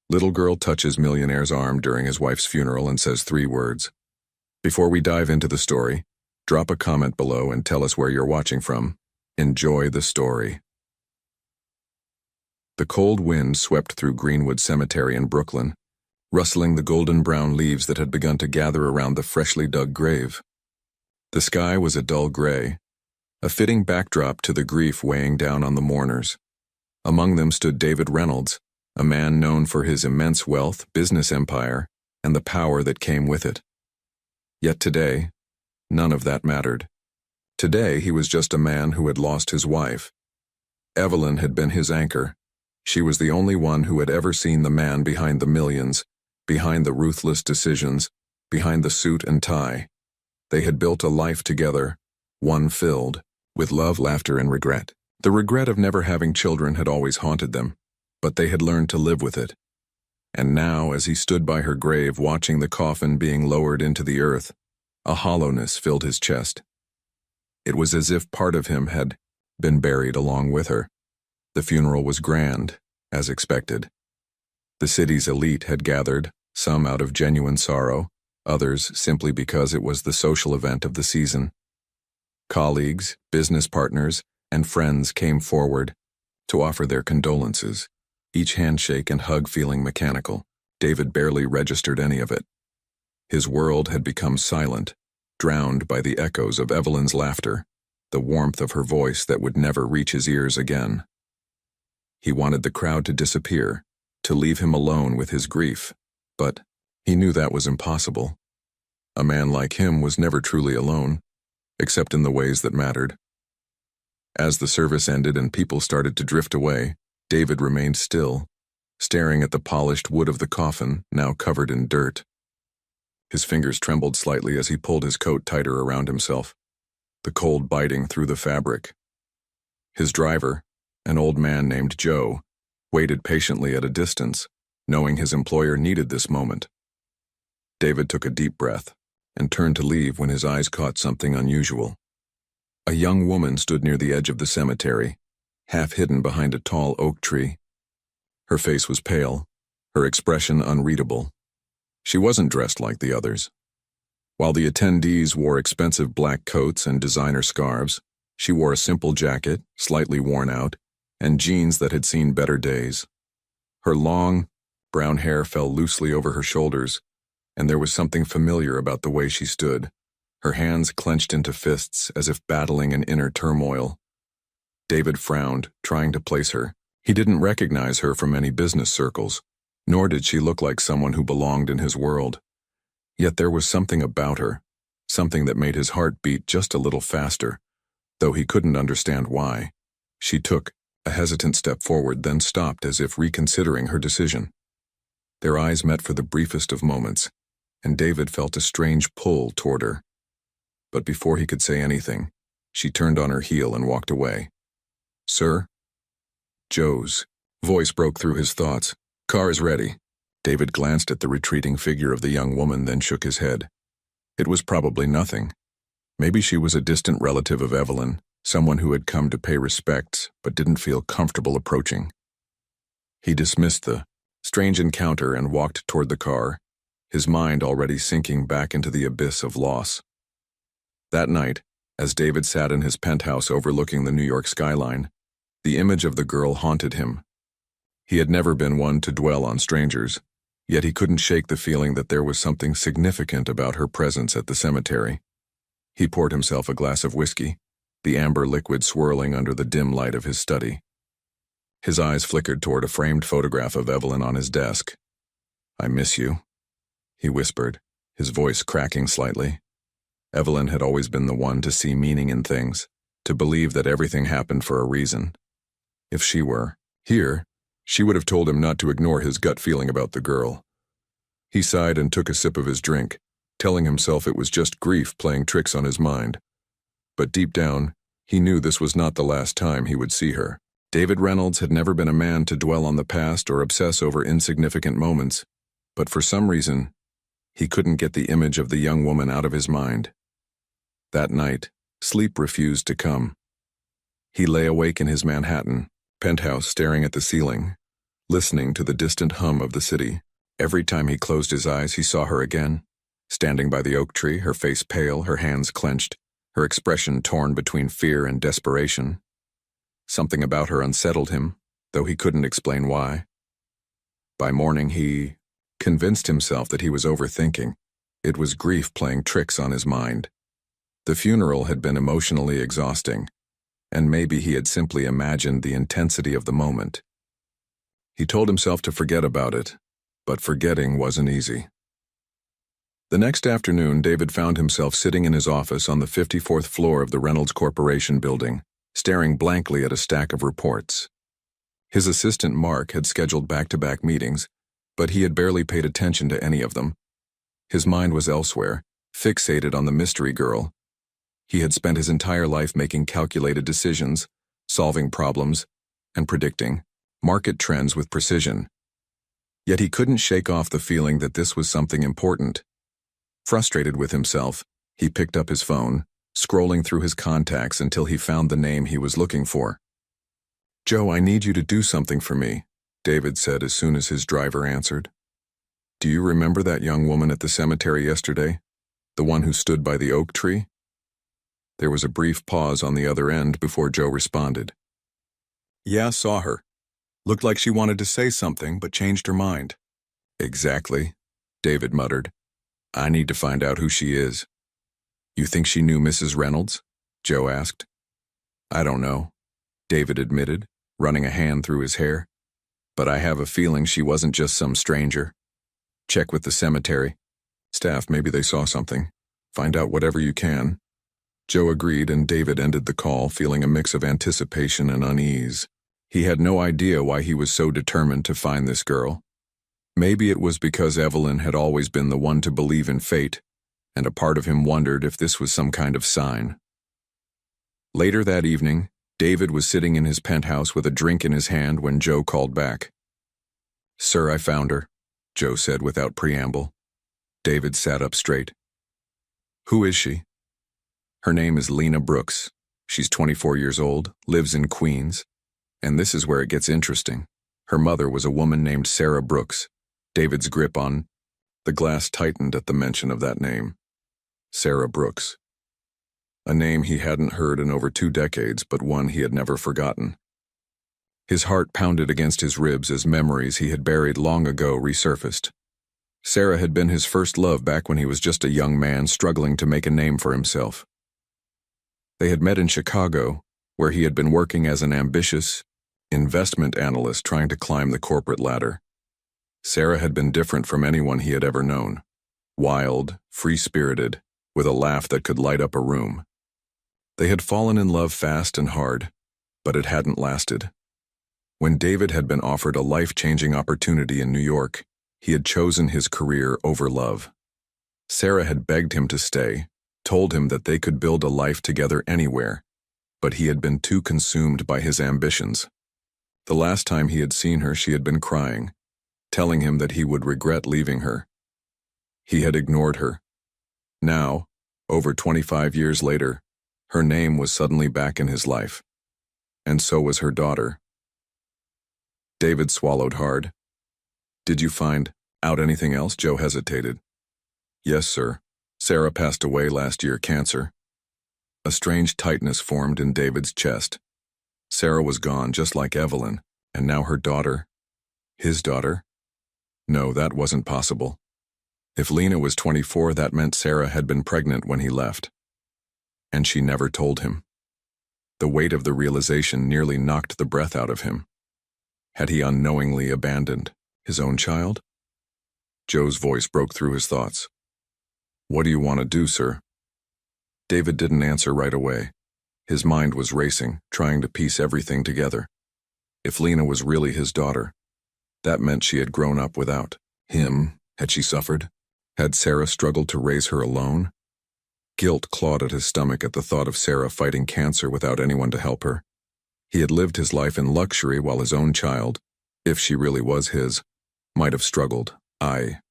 Little girl touches millionaire's arm during his wife's funeral and says 3 words. Before we dive into the story, drop a comment below and tell us where you're watching from. Enjoy the story. The cold wind swept through Greenwood Cemetery in Brooklyn, rustling the golden-brown leaves that had begun to gather around the freshly dug grave. The sky was a dull gray, a fitting backdrop to the grief weighing down on the mourners. Among them stood David Reynolds, a man known for his immense wealth, business empire, and the power that came with it. Yet today, none of that mattered. Today he was just a man who had lost his wife. Evelyn had been his anchor. She was the only one who had ever seen the man behind the millions, behind the ruthless decisions, behind the suit and tie. They had built a life together, one filled with love, laughter, and regret. The regret of never having children had always haunted them, but they had learned to live with it. And now, as he stood by her grave watching the coffin being lowered into the earth, a hollowness filled his chest. It was as if part of him had been buried along with her. The funeral was grand, as expected. The city's elite had gathered, some out of genuine sorrow, others simply because it was the social event of the season. Colleagues, business partners, and friends came forward to offer their condolences, each handshake and hug feeling mechanical. David barely registered any of it. His world had become silent, drowned by the echoes of Evelyn's laughter, the warmth of her voice that would never reach his ears again. He wanted the crowd to disappear, to leave him alone with his grief, but he knew that was impossible. A man like him was never truly alone, except in the ways that mattered. As the service ended and people started to drift away, David remained still, staring at the polished wood of the coffin, now covered in dirt. His fingers trembled slightly as he pulled his coat tighter around himself, the cold biting through the fabric. His driver, an old man named Joe, waited patiently at a distance, knowing his employer needed this moment. David took a deep breath and turned to leave when his eyes caught something unusual. A young woman stood near the edge of the cemetery, half hidden behind a tall oak tree. Her face was pale, her expression unreadable. She wasn't dressed like the others. While the attendees wore expensive black coats and designer scarves, she wore a simple jacket, slightly worn out, and jeans that had seen better days. Her long, brown hair fell loosely over her shoulders, and there was something familiar about the way she stood, her hands clenched into fists as if battling an inner turmoil. David frowned, trying to place her. He didn't recognize her from any business circles, nor did she look like someone who belonged in his world. Yet there was something about her, something that made his heart beat just a little faster, though he couldn't understand why. She took a hesitant step forward, then stopped as if reconsidering her decision. Their eyes met for the briefest of moments, and David felt a strange pull toward her. But before he could say anything, she turned on her heel and walked away. "Sir?" Joe's voice broke through his thoughts. "Car is ready." David glanced at the retreating figure of the young woman, then shook his head. It was probably nothing. Maybe she was a distant relative of Evelyn, someone who had come to pay respects but didn't feel comfortable approaching. He dismissed the strange encounter and walked toward the car, his mind already sinking back into the abyss of loss. That night, as David sat in his penthouse overlooking the New York skyline, the image of the girl haunted him. He had never been one to dwell on strangers, yet he couldn't shake the feeling that there was something significant about her presence at the cemetery. He poured himself a glass of whiskey, the amber liquid swirling under the dim light of his study. His eyes flickered toward a framed photograph of Evelyn on his desk. "I miss you," he whispered, his voice cracking slightly. Evelyn had always been the one to see meaning in things, to believe that everything happened for a reason. If she were here, she would have told him not to ignore his gut feeling about the girl. He sighed and took a sip of his drink, telling himself it was just grief playing tricks on his mind. But deep down, he knew this was not the last time he would see her. David Reynolds had never been a man to dwell on the past or obsess over insignificant moments, but for some reason, he couldn't get the image of the young woman out of his mind. That night, sleep refused to come. He lay awake in his Manhattan penthouse staring at the ceiling, listening to the distant hum of the city. Every time he closed his eyes, he saw her again, standing by the oak tree, her face pale, her hands clenched, her expression torn between fear and desperation. Something about her unsettled him, though he couldn't explain why. By morning, he convinced himself that he was overthinking. It was grief playing tricks on his mind. The funeral had been emotionally exhausting, and maybe he had simply imagined the intensity of the moment. He told himself to forget about it, but forgetting wasn't easy. The next afternoon, David found himself sitting in his office on the 54th floor of the Reynolds Corporation building, staring blankly at a stack of reports. His assistant, Mark, had scheduled back-to-back meetings, but he had barely paid attention to any of them. His mind was elsewhere, fixated on the mystery girl. He had spent his entire life making calculated decisions, solving problems, and predicting market trends with precision. Yet he couldn't shake off the feeling that this was something important. Frustrated with himself, he picked up his phone, scrolling through his contacts until he found the name he was looking for. "Joe, I need you to do something for me," David said as soon as his driver answered. "Do you remember that young woman at the cemetery yesterday? The one who stood by the oak tree?" There was a brief pause on the other end before Joe responded. "Yeah, saw her. Looked like she wanted to say something, but changed her mind." "Exactly," David muttered. "I need to find out who she is." "You think she knew Mrs. Reynolds?" Joe asked. "I don't know," David admitted, running a hand through his hair. "But I have a feeling she wasn't just some stranger. Check with the cemetery staff, maybe they saw something. Find out whatever you can." Joe agreed, and David ended the call, feeling a mix of anticipation and unease. He had no idea why he was so determined to find this girl. Maybe it was because Evelyn had always been the one to believe in fate, and a part of him wondered if this was some kind of sign. Later that evening, David was sitting in his penthouse with a drink in his hand when Joe called back. "Sir, I found her," Joe said without preamble. David sat up straight. "Who is she?" "Her name is Lena Brooks. She's 24 years old, lives in Queens. And this is where it gets interesting. Her mother was a woman named Sarah Brooks." David's grip on the glass tightened at the mention of that name. Sarah Brooks. A name he hadn't heard in over 2 decades, but one he had never forgotten. His heart pounded against his ribs as memories he had buried long ago resurfaced. Sarah had been his first love back when he was just a young man struggling to make a name for himself. They had met in Chicago, where he had been working as an ambitious investment analyst trying to climb the corporate ladder. Sarah had been different from anyone he had ever known. Wild, free-spirited, with a laugh that could light up a room. They had fallen in love fast and hard, but it hadn't lasted. When David had been offered a life-changing opportunity in New York, he had chosen his career over love. Sarah had begged him to stay, told him that they could build a life together anywhere, but he had been too consumed by his ambitions. The last time he had seen her, she had been crying, telling him that he would regret leaving her. He had ignored her. Now, over 25 years later, her name was suddenly back in his life. And so was her daughter. David swallowed hard. "Did you find out anything else?" Joe hesitated. "Yes, sir. Sarah passed away last year, cancer." A strange tightness formed in David's chest. Sarah was gone, just like Evelyn, and now her daughter. His daughter? No, that wasn't possible. If Lena was 24, that meant Sarah had been pregnant when he left. And she never told him. The weight of the realization nearly knocked the breath out of him. Had he unknowingly abandoned his own child? Joe's voice broke through his thoughts. "What do you want to do, sir?" David didn't answer right away. His mind was racing, trying to piece everything together. If Lena was really his daughter, that meant she had grown up without him. Had she suffered? Had Sarah struggled to raise her alone? Guilt clawed at his stomach at the thought of Sarah fighting cancer without anyone to help her. He had lived his life in luxury while his own child, if she really was his, might have struggled. "I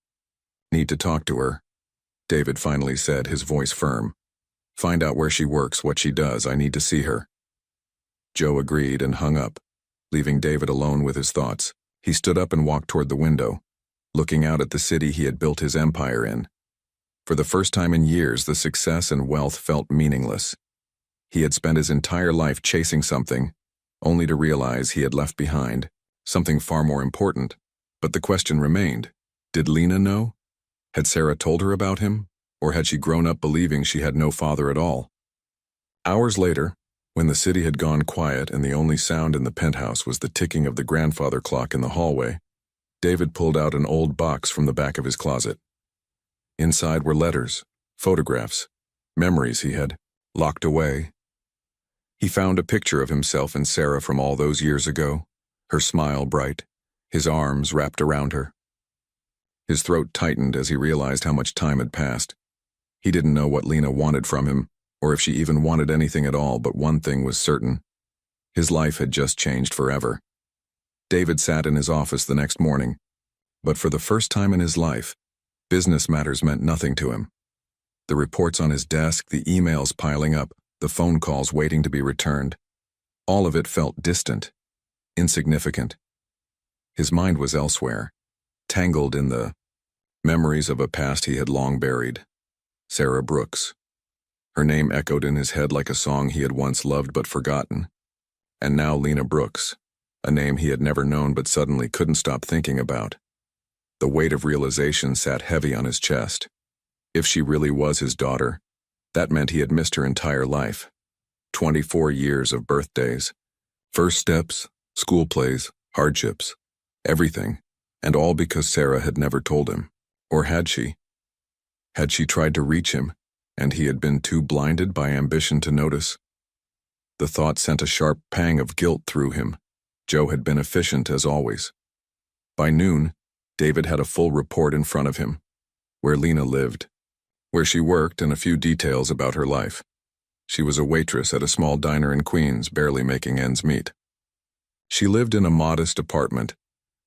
need to talk to her," David finally said, his voice firm. "Find out where she works, what she does. I need to see her." Joe agreed and hung up, leaving David alone with his thoughts. He stood up and walked toward the window, looking out at the city he had built his empire in. For the first time in years, the success and wealth felt meaningless. He had spent his entire life chasing something, only to realize he had left behind something far more important. But the question remained, did Lena know? Had Sarah told her about him? Or had she grown up believing she had no father at all? Hours later, when the city had gone quiet and the only sound in the penthouse was the ticking of the grandfather clock in the hallway, David pulled out an old box from the back of his closet. Inside were letters, photographs, memories he had locked away. He found a picture of himself and Sarah from all those years ago, her smile bright, his arms wrapped around her. His throat tightened as he realized how much time had passed. He didn't know what Lena wanted from him, or if she even wanted anything at all, but one thing was certain. His life had just changed forever. David sat in his office the next morning, but for the first time in his life, business matters meant nothing to him. The reports on his desk, the emails piling up, the phone calls waiting to be returned. All of it felt distant, insignificant. His mind was elsewhere, tangled in the memories of a past he had long buried. Sarah Brooks. Her name echoed in his head like a song he had once loved but forgotten. And now Lena Brooks, a name he had never known but suddenly couldn't stop thinking about. The weight of realization sat heavy on his chest. If she really was his daughter, that meant he had missed her entire life. 24 years of birthdays, first steps, school plays, hardships, everything, and all because Sarah had never told him. Or had she? Had she tried to reach him, and he had been too blinded by ambition to notice? The thought sent a sharp pang of guilt through him. Joe had been efficient as always. By noon, David had a full report in front of him. Where Lena lived, where she worked, and a few details about her life. She was a waitress at a small diner in Queens, barely making ends meet. She lived in a modest apartment,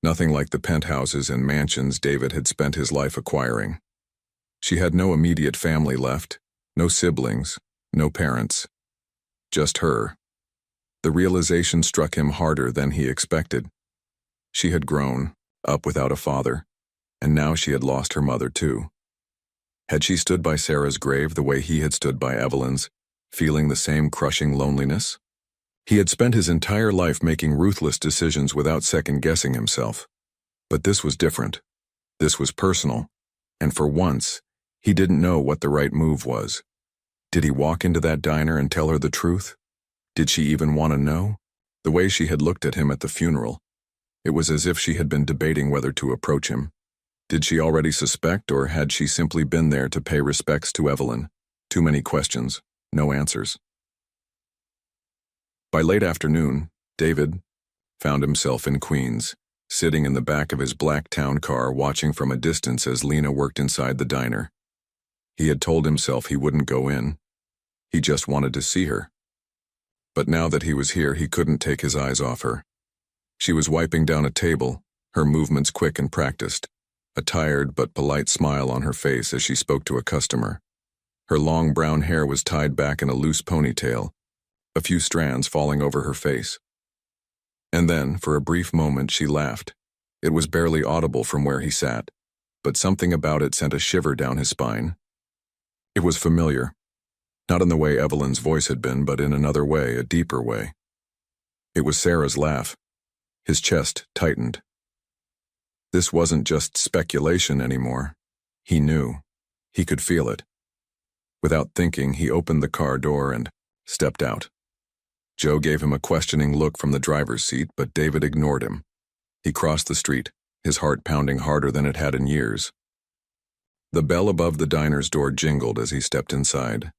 nothing like the penthouses and mansions David had spent his life acquiring. She had no immediate family left, no siblings, no parents. Just her. The realization struck him harder than he expected. She had grown up without a father, and now she had lost her mother too. Had she stood by Sarah's grave the way he had stood by Evelyn's, feeling the same crushing loneliness? He had spent his entire life making ruthless decisions without second-guessing himself. But this was different. This was personal, and for once, he didn't know what the right move was. Did he walk into that diner and tell her the truth? Did she even want to know? The way she had looked at him at the funeral, it was as if she had been debating whether to approach him. Did she already suspect, or had she simply been there to pay respects to Evelyn? Too many questions, no answers. By late afternoon, David found himself in Queens, sitting in the back of his black town car watching from a distance as Lena worked inside the diner. He had told himself he wouldn't go in. He just wanted to see her. But now that he was here, he couldn't take his eyes off her. She was wiping down a table, her movements quick and practiced, a tired but polite smile on her face as she spoke to a customer. Her long brown hair was tied back in a loose ponytail, a few strands falling over her face. And then, for a brief moment, she laughed. It was barely audible from where he sat, but something about it sent a shiver down his spine. It was familiar, not in the way Evelyn's voice had been, but in another way, a deeper way. It was Sarah's laugh. His chest tightened. This wasn't just speculation anymore. He knew. He could feel it. Without thinking, he opened the car door and stepped out. Joe gave him a questioning look from the driver's seat, but David ignored him. He crossed the street, his heart pounding harder than it had in years. The bell above the diner's door jingled as he stepped inside.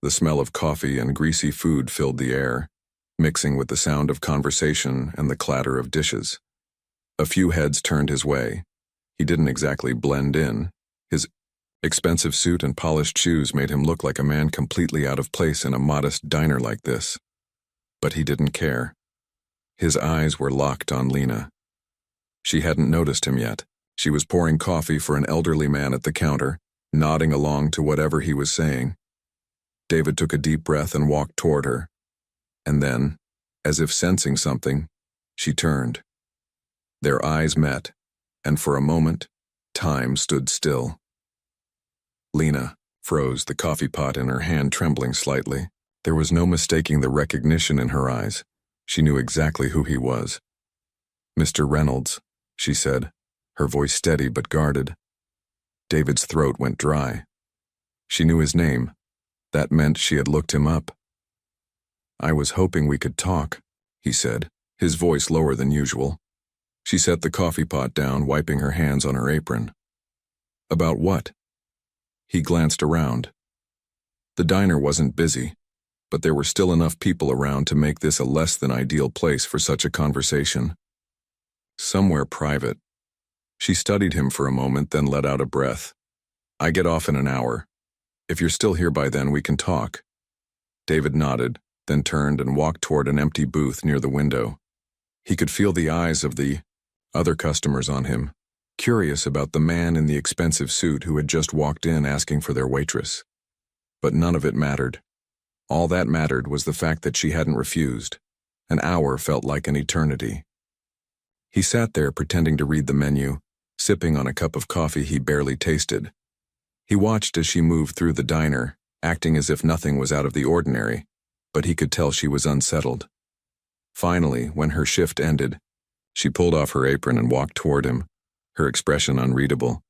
The smell of coffee and greasy food filled the air, mixing with the sound of conversation and the clatter of dishes. A few heads turned his way. He didn't exactly blend in. His expensive suit and polished shoes made him look like a man completely out of place in a modest diner like this. But he didn't care. His eyes were locked on Lena. She hadn't noticed him yet. She was pouring coffee for an elderly man at the counter, nodding along to whatever he was saying. David took a deep breath and walked toward her. And then, as if sensing something, she turned. Their eyes met, and for a moment, time stood still. Lena froze, the coffee pot in her hand trembling slightly. There was no mistaking the recognition in her eyes. She knew exactly who he was. "Mr. Reynolds," she said, her voice steady but guarded. David's throat went dry. She knew his name. That meant she had looked him up. "I was hoping we could talk," he said, his voice lower than usual. She set the coffee pot down, wiping her hands on her apron. "About what?" He glanced around. The diner wasn't busy, but there were still enough people around to make this a less than ideal place for such a conversation. "Somewhere private." She studied him for a moment, then let out a breath. "I get off in an hour. If you're still here by then, we can talk." David nodded, then turned and walked toward an empty booth near the window. He could feel the eyes of the other customers on him, curious about the man in the expensive suit who had just walked in asking for their waitress. But none of it mattered. All that mattered was the fact that she hadn't refused. An hour felt like an eternity. He sat there pretending to read the menu, sipping on a cup of coffee he barely tasted. He watched as she moved through the diner, acting as if nothing was out of the ordinary, but he could tell she was unsettled. Finally, when her shift ended, she pulled off her apron and walked toward him, her expression unreadable.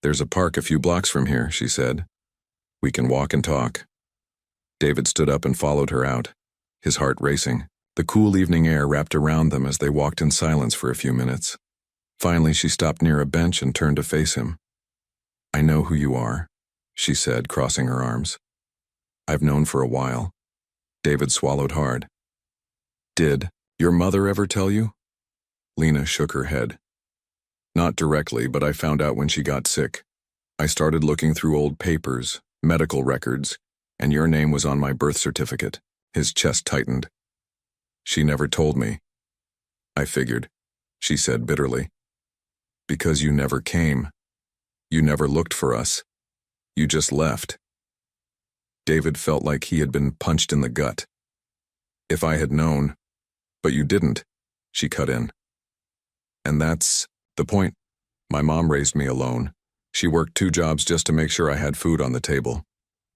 "There's a park a few blocks from here," she said. "We can walk and talk." David stood up and followed her out, his heart racing. The cool evening air wrapped around them as they walked in silence for a few minutes. Finally, she stopped near a bench and turned to face him. "I know who you are," she said, crossing her arms. "I've known for a while." David swallowed hard. "Did your mother ever tell you?" Lena shook her head. "Not directly, but I found out when she got sick. I started looking through old papers, medical records, and your name was on my birth certificate." His chest tightened. "She never told me." "I figured," she said bitterly. "Because you never came. You never looked for us. You just left." David felt like he had been punched in the gut. "If I had known." "But you didn't," she cut in. "And that's the point. My mom raised me alone. She worked 2 jobs just to make sure I had food on the table.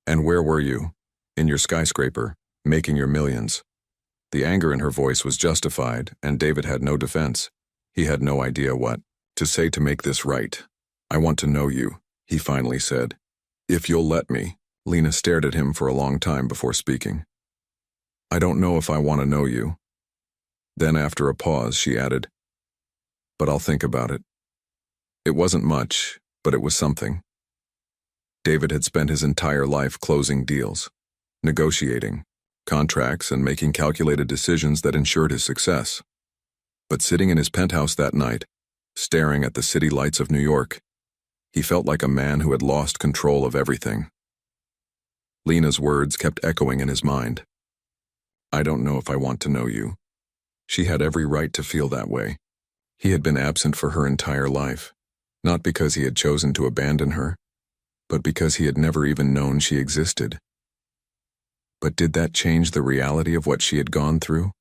And where were you? In your skyscraper, making your millions." The anger in her voice was justified, and David had no defense. He had no idea what to say to make this right. "I want to know you," he finally said. "If you'll let me." Lena stared at him for a long time before speaking. "I don't know if I want to know you." Then after a pause, she added, "But I'll think about it." It wasn't much, but it was something. David had spent his entire life closing deals, negotiating contracts, and making calculated decisions that ensured his success. But sitting in his penthouse that night, staring at the city lights of New York, he felt like a man who had lost control of everything. Lena's words kept echoing in his mind. "I don't know if I want to know you." She had every right to feel that way. He had been absent for her entire life, not because he had chosen to abandon her, but because he had never even known she existed. But did that change the reality of what she had gone through?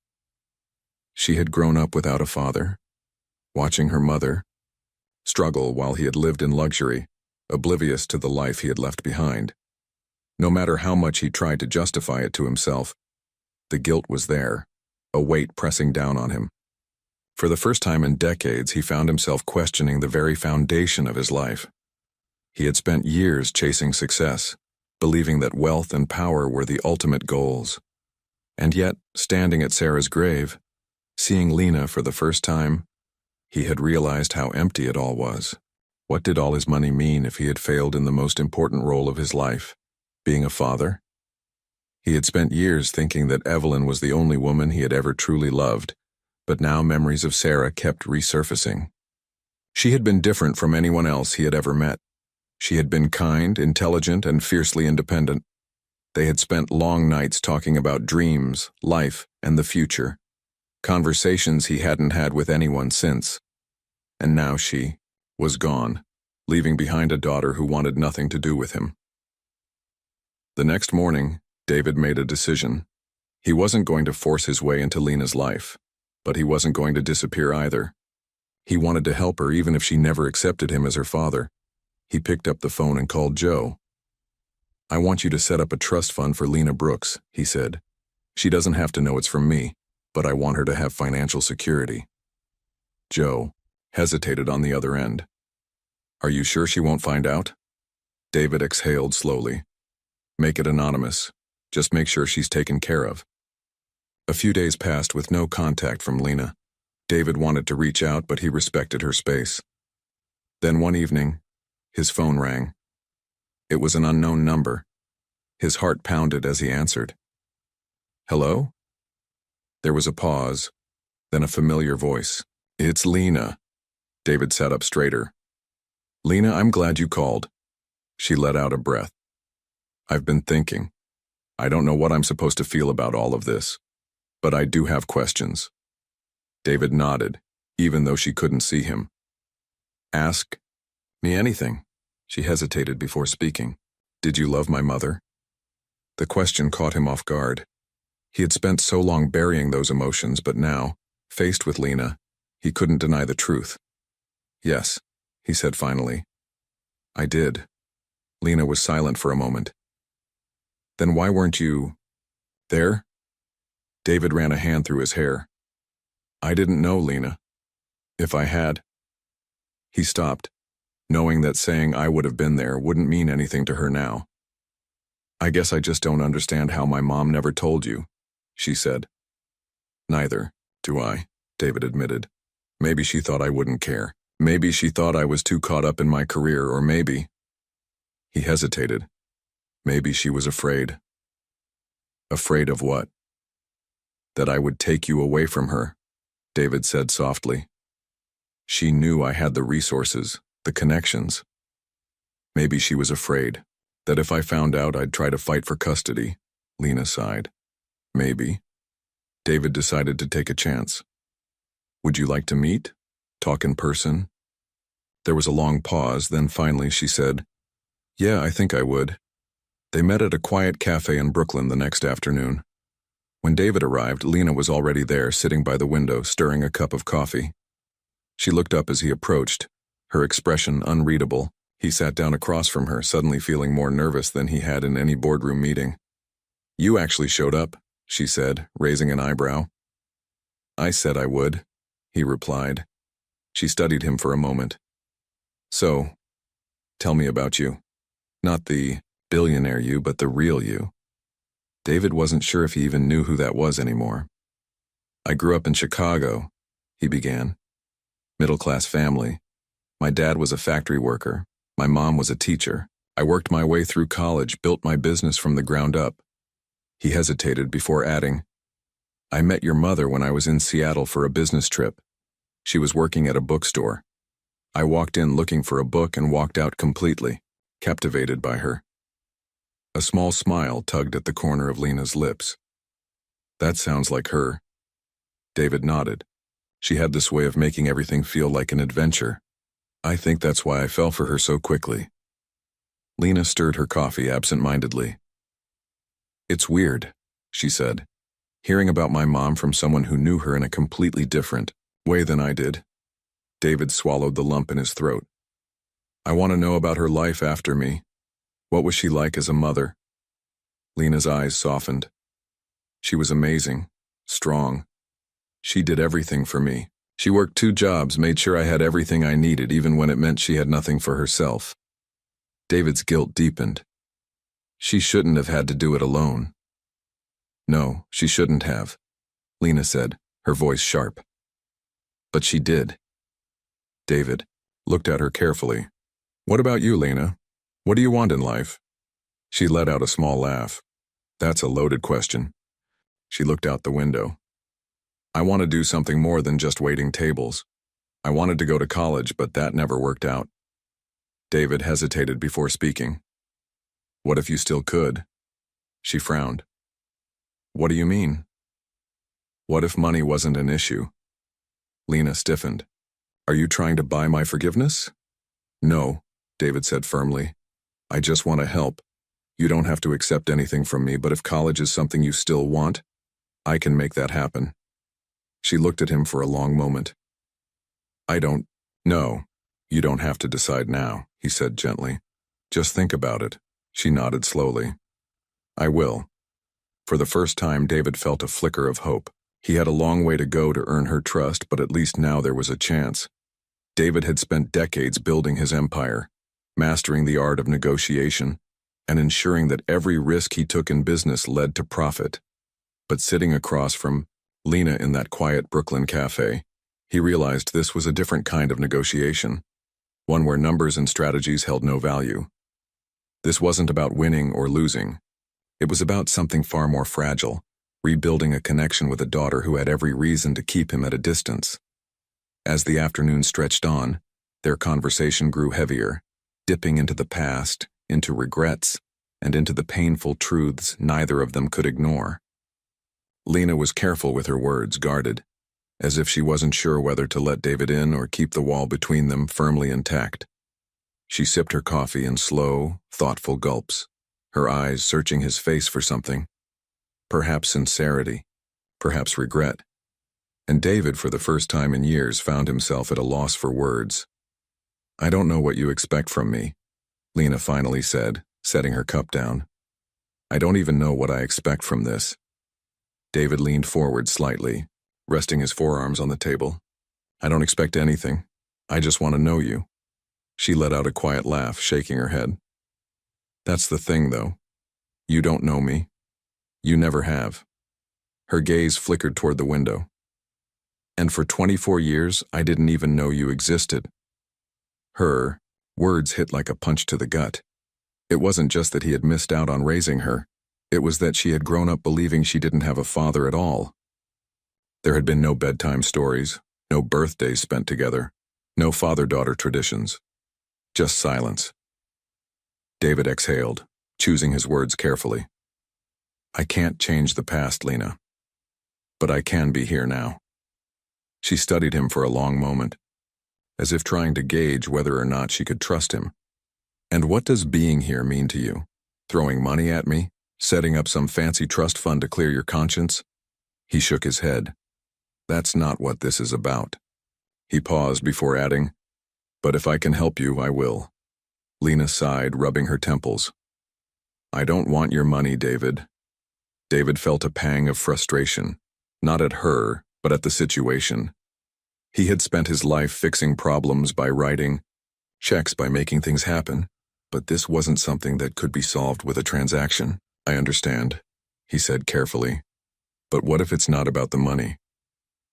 She had grown up without a father, watching her mother struggle while he had lived in luxury, oblivious to the life he had left behind. No matter how much he tried to justify it to himself, the guilt was there, a weight pressing down on him. For the first time in decades, he found himself questioning the very foundation of his life. He had spent years chasing success, believing that wealth and power were the ultimate goals. And yet, standing at Sarah's grave, seeing Lena for the first time, he had realized how empty it all was. What did all his money mean if he had failed in the most important role of his life, being a father? He had spent years thinking that Evelyn was the only woman he had ever truly loved, but now memories of Sarah kept resurfacing. She had been different from anyone else he had ever met. She had been kind, intelligent, and fiercely independent. They had spent long nights talking about dreams, life, and the future, conversations he hadn't had with anyone since. And now she was gone, leaving behind a daughter who wanted nothing to do with him. The next morning, David made a decision. He wasn't going to force his way into Lena's life, but he wasn't going to disappear either. He wanted to help her even if she never accepted him as her father. He picked up the phone and called Joe. "I want you to set up a trust fund for Lena Brooks," he said. "She doesn't have to know it's from me, but I want her to have financial security." Joe hesitated on the other end. "Are you sure she won't find out?" David exhaled slowly. "Make it anonymous. Just make sure she's taken care of." A few days passed with no contact from Lena. David wanted to reach out, but he respected her space. Then one evening, his phone rang. It was an unknown number. His heart pounded as he answered. "Hello?" There was a pause, then a familiar voice. "It's Lena." David sat up straighter. "Lena, I'm glad you called." She let out a breath. "I've been thinking. I don't know what I'm supposed to feel about all of this, but I do have questions." David nodded, even though she couldn't see him. "Ask me anything." She hesitated before speaking. "Did you love my mother?" The question caught him off guard. He had spent so long burying those emotions, but now, faced with Lena, he couldn't deny the truth. "Yes," he said finally. "I did." Lena was silent for a moment. "Then why weren't you there?" David ran a hand through his hair. "I didn't know, Lena. If I had—" He stopped, knowing that saying "I would have been there" wouldn't mean anything to her now. "I guess I just don't understand how my mom never told you," she said. "Neither do I," David admitted. "Maybe she thought I wouldn't care. Maybe she thought I was too caught up in my career, or maybe—" He hesitated. "Maybe she was afraid." "Afraid of what?" "That I would take you away from her," David said softly. "She knew I had the resources, the connections. Maybe she was afraid that if I found out I'd try to fight for custody." Lena sighed. "Maybe." David decided to take a chance. "Would you like to meet? Talk in person?" There was a long pause, then finally she said, "Yeah, I think I would." They met at a quiet cafe in Brooklyn the next afternoon. When David arrived, Lena was already there, sitting by the window, stirring a cup of coffee. She looked up as he approached, her expression unreadable. He sat down across from her, suddenly feeling more nervous than he had in any boardroom meeting. "You actually showed up," she said, raising an eyebrow. "I said I would," he replied. She studied him for a moment. "So, tell me about you. Not the billionaire you, but the real you." David wasn't sure if he even knew who that was anymore. "I grew up in Chicago," he began. "Middle-class family. My dad was a factory worker. My mom was a teacher. I worked my way through college, built my business from the ground up." He hesitated before adding, "I met your mother when I was in Seattle for a business trip. She was working at a bookstore. I walked in looking for a book and walked out completely, captivated by her." A small smile tugged at the corner of Lena's lips. "That sounds like her." David nodded. She had this way of making everything feel like an adventure. "I think that's why I fell for her so quickly." Lena stirred her coffee absent-mindedly. "It's weird," she said, "hearing about my mom from someone who knew her in a completely different way than I did." David swallowed the lump in his throat. "I want to know about her life after me. What was she like as a mother?" Lena's eyes softened. "She was amazing, strong. She did everything for me. She worked 2 jobs, made sure I had everything I needed, even when it meant she had nothing for herself." David's guilt deepened. "She shouldn't have had to do it alone." "No, she shouldn't have," Lena said, her voice sharp. "But she did." David looked at her carefully. "What about you, Lena? What do you want in life?" She let out a small laugh. "That's a loaded question." She looked out the window. "I want to do something more than just waiting tables. I wanted to go to college, but that never worked out." David hesitated before speaking. "What if you still could?" She frowned. "What do you mean?" "What if money wasn't an issue?" Lena stiffened. "Are you trying to buy my forgiveness?" "No," David said firmly. "I just want to help. You don't have to accept anything from me, but if college is something you still want, I can make that happen." She looked at him for a long moment. I don't know. You don't have to decide now, he said gently. Just think about it. She nodded slowly. I will. For the first time, David felt a flicker of hope. He had a long way to go to earn her trust, but at least now there was a chance. David had spent decades building his empire, mastering the art of negotiation, and ensuring that every risk he took in business led to profit. But sitting across from Lena in that quiet Brooklyn cafe, he realized this was a different kind of negotiation, one where numbers and strategies held no value. This wasn't about winning or losing. It was about something far more fragile, rebuilding a connection with a daughter who had every reason to keep him at a distance. As the afternoon stretched on, their conversation grew heavier, dipping into the past, into regrets, and into the painful truths neither of them could ignore. Lena was careful with her words, guarded, as if she wasn't sure whether to let David in or keep the wall between them firmly intact. She sipped her coffee in slow, thoughtful gulps, her eyes searching his face for something. Perhaps sincerity, perhaps regret. And David, for the first time in years, found himself at a loss for words. I don't know what you expect from me, Lena finally said, setting her cup down. I don't even know what I expect from this. David leaned forward slightly, resting his forearms on the table. I don't expect anything. I just want to know you. She let out a quiet laugh, shaking her head. That's the thing, though. You don't know me. You never have. Her gaze flickered toward the window. And for 24 years, I didn't even know you existed. Her words hit like a punch to the gut. It wasn't just that he had missed out on raising her. It was that she had grown up believing she didn't have a father at all. There had been no bedtime stories, no birthdays spent together, no father-daughter traditions. Just silence. David exhaled, choosing his words carefully. I can't change the past, Lena. But I can be here now. She studied him for a long moment, as if trying to gauge whether or not she could trust him. And what does being here mean to you? Throwing money at me? Setting up some fancy trust fund to clear your conscience? He shook his head. That's not what this is about. He paused before adding, but if I can help you, I will. Lena sighed, rubbing her temples. I don't want your money, David. David felt a pang of frustration, not at her, but at the situation. He had spent his life fixing problems by writing checks, by making things happen, but this wasn't something that could be solved with a transaction. I understand, he said carefully. But what if it's not about the money?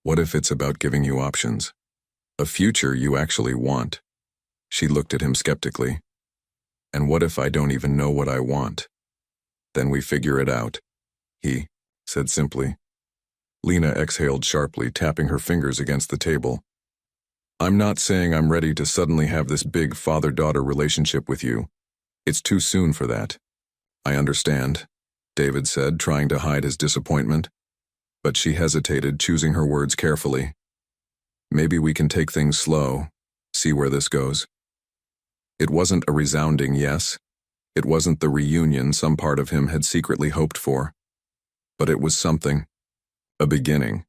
What if it's about giving you options? A future you actually want? She looked at him skeptically. And what if I don't even know what I want? Then we figure it out, he said simply. Lena exhaled sharply, tapping her fingers against the table. I'm not saying I'm ready to suddenly have this big father-daughter relationship with you. It's too soon for that. I understand, David said, trying to hide his disappointment. But she hesitated, choosing her words carefully. Maybe we can take things slow, see where this goes. It wasn't a resounding yes. It wasn't the reunion some part of him had secretly hoped for. But it was something. A beginning.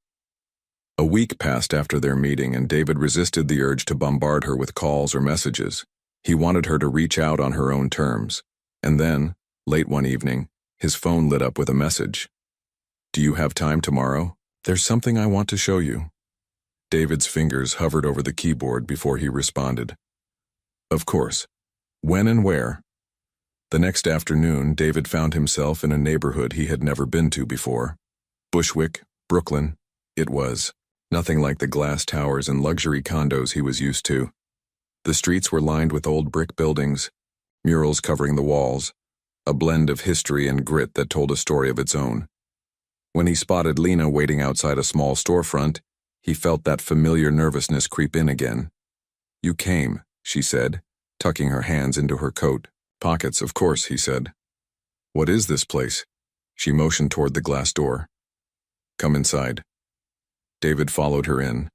A week passed after their meeting, and David resisted the urge to bombard her with calls or messages. He wanted her to reach out on her own terms. And then, late one evening, his phone lit up with a message. Do you have time tomorrow? There's something I want to show you. David's fingers hovered over the keyboard before he responded. Of course. When and where? The next afternoon, David found himself in a neighborhood he had never been to before. Bushwick, Brooklyn. It was nothing like the glass towers and luxury condos he was used to. The streets were lined with old brick buildings, murals covering the walls, a blend of history and grit that told a story of its own. When he spotted Lena waiting outside a small storefront, he felt that familiar nervousness creep in again. You came, she said, tucking her hands into her coat pockets. Of course, he said. What is this place? She motioned toward the glass door. Come inside. David followed her in,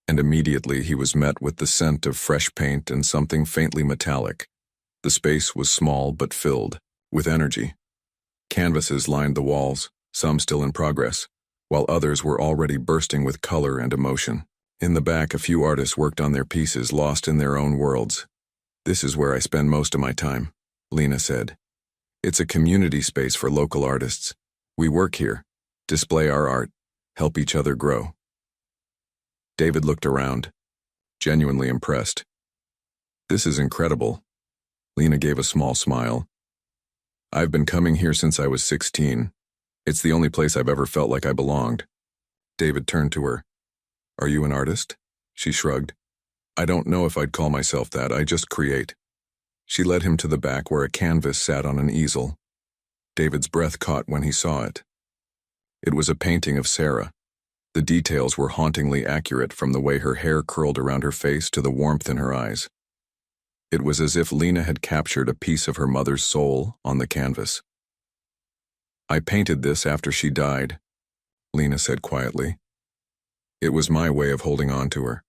and immediately he was met with the scent of fresh paint and something faintly metallic. The space was small but filled with energy. Canvases lined the walls, some still in progress, while others were already bursting with color and emotion. In the back, a few artists worked on their pieces, lost in their own worlds. "This is where I spend most of my time," Lena said. "It's a community space for local artists. We work here, display our art, help each other grow." David looked around, genuinely impressed. "This is incredible." Lena gave a small smile. "I've been coming here since I was 16. It's the only place I've ever felt like I belonged." David turned to her. "Are you an artist?" She shrugged. "I don't know if I'd call myself that, I just create." She led him to the back where a canvas sat on an easel. David's breath caught when he saw it. It was a painting of Sarah. The details were hauntingly accurate, from the way her hair curled around her face to the warmth in her eyes. It was as if Lena had captured a piece of her mother's soul on the canvas. "I painted this after she died," Lena said quietly. "It was my way of holding on to her."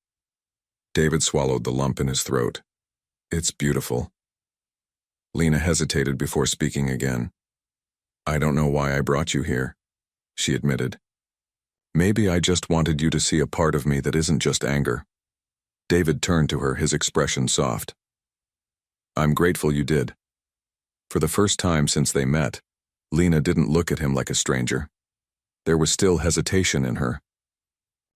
David swallowed the lump in his throat. "It's beautiful." Lena hesitated before speaking again. "I don't know why I brought you here," she admitted. "Maybe I just wanted you to see a part of me that isn't just anger." David turned to her, his expression soft. "I'm grateful you did." For the first time since they met, Lena didn't look at him like a stranger. There was still hesitation in her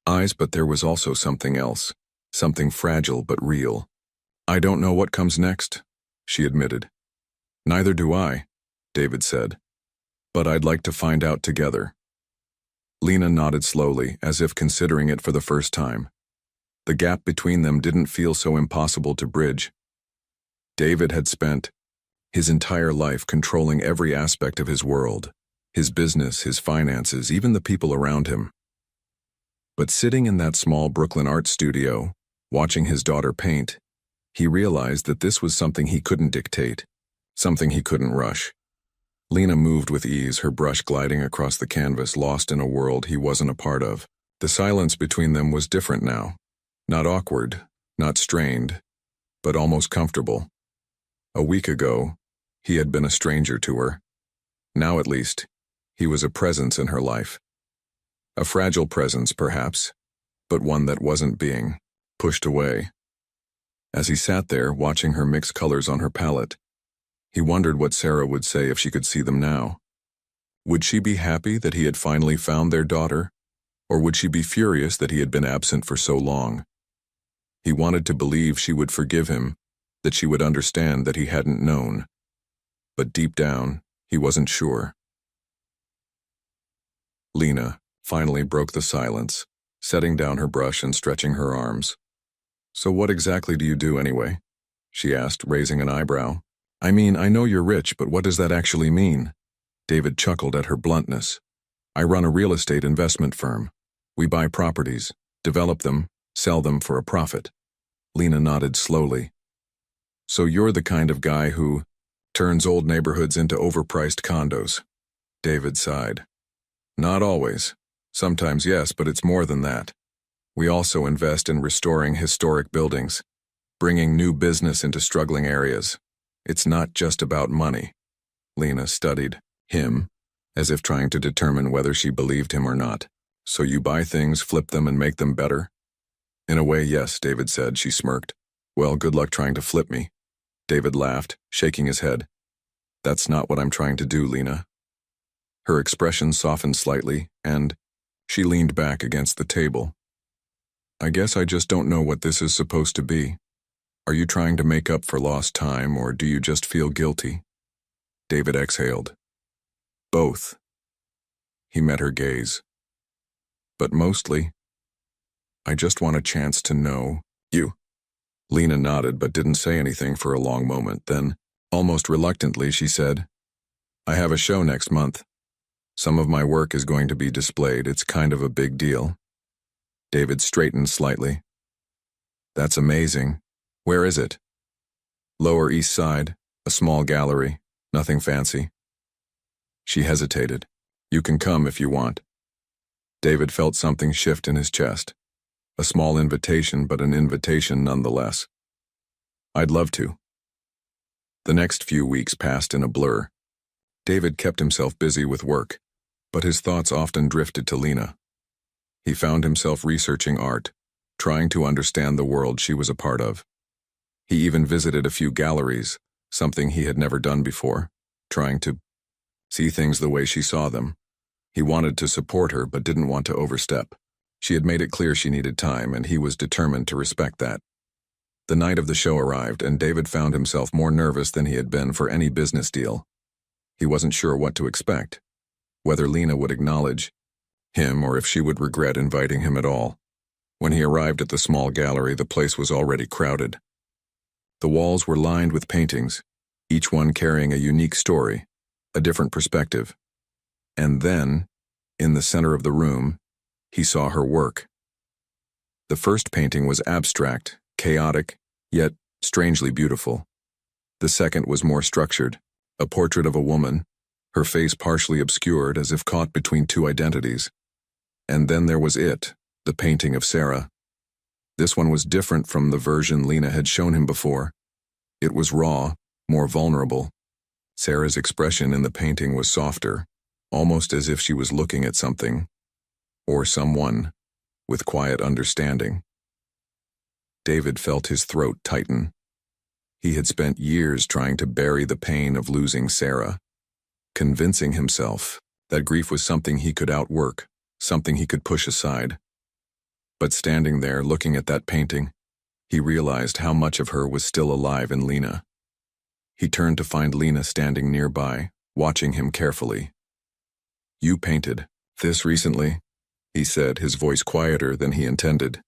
eyes, but there was also something else, something fragile but real. "I don't know what comes next," she admitted. "Neither do I," David said. "But I'd like to find out together." Lena nodded slowly, as if considering it for the first time. The gap between them didn't feel so impossible to bridge. David had spent his entire life controlling every aspect of his world, his business, his finances, even the people around him. But sitting in that small Brooklyn art studio, watching his daughter paint, he realized that this was something he couldn't dictate, something he couldn't rush. Lena moved with ease, her brush gliding across the canvas, lost in a world he wasn't a part of. The silence between them was different now. Not awkward, not strained, but almost comfortable. A week ago, he had been a stranger to her. Now, at least, he was a presence in her life. A fragile presence, perhaps, but one that wasn't being pushed away. As he sat there, watching her mix colors on her palette, he wondered what Sarah would say if she could see them now. Would she be happy that he had finally found their daughter, or would she be furious that he had been absent for so long? He wanted to believe she would forgive him, that she would understand that he hadn't known. But deep down, he wasn't sure. Lena finally broke the silence, setting down her brush and stretching her arms. "So what exactly do you do anyway?" she asked, raising an eyebrow. "I mean, I know you're rich, but what does that actually mean?" David chuckled at her bluntness. "I run a real estate investment firm. We buy properties, develop them, sell them for a profit." Lena nodded slowly. "So you're the kind of guy who turns old neighborhoods into overpriced condos." David sighed. "Not always. Sometimes yes, but it's more than that. We also invest in restoring historic buildings, bringing new business into struggling areas. It's not just about money." Lena studied him, as if trying to determine whether she believed him or not. "So you buy things, flip them, and make them better?" "In a way, yes," David said. She smirked. "Well, good luck trying to flip me." David laughed, shaking his head. "That's not what I'm trying to do, Lena." Her expression softened slightly, and she leaned back against the table. "I guess I just don't know what this is supposed to be. Are you trying to make up for lost time, or do you just feel guilty?" David exhaled. "Both." He met her gaze. "But mostly, I just want a chance to know you." Lena nodded but didn't say anything for a long moment. Then, almost reluctantly, she said, "I have a show next month. Some of my work is going to be displayed. It's kind of a big deal." David straightened slightly. "That's amazing. Where is it?" "Lower East Side, a small gallery, nothing fancy." She hesitated. "You can come if you want." David felt something shift in his chest. A small invitation, but an invitation nonetheless. "I'd love to." The next few weeks passed in a blur. David kept himself busy with work, but his thoughts often drifted to Lena. He found himself researching art, trying to understand the world she was a part of. He even visited a few galleries, something he had never done before, trying to see things the way she saw them. He wanted to support her but didn't want to overstep. She had made it clear she needed time, and he was determined to respect that. The night of the show arrived, and David found himself more nervous than he had been for any business deal. He wasn't sure what to expect, whether Lena would acknowledge him or if she would regret inviting him at all. When he arrived at the small gallery, the place was already crowded. The walls were lined with paintings, each one carrying a unique story, a different perspective. And then, in the center of the room, he saw her work. The first painting was abstract, chaotic, yet strangely beautiful. The second was more structured, a portrait of a woman, her face partially obscured as if caught between two identities. And then there was it, the painting of Sarah. This one was different from the version Lena had shown him before. It was raw, more vulnerable. Sarah's expression in the painting was softer, almost as if she was looking at something, or someone, with quiet understanding. David felt his throat tighten. He had spent years trying to bury the pain of losing Sarah, convincing himself that grief was something he could outwork, something he could push aside. But standing there looking at that painting, he realized how much of her was still alive in Lena. He turned to find Lena standing nearby, watching him carefully. "You painted this recently?" he said, his voice quieter than he intended.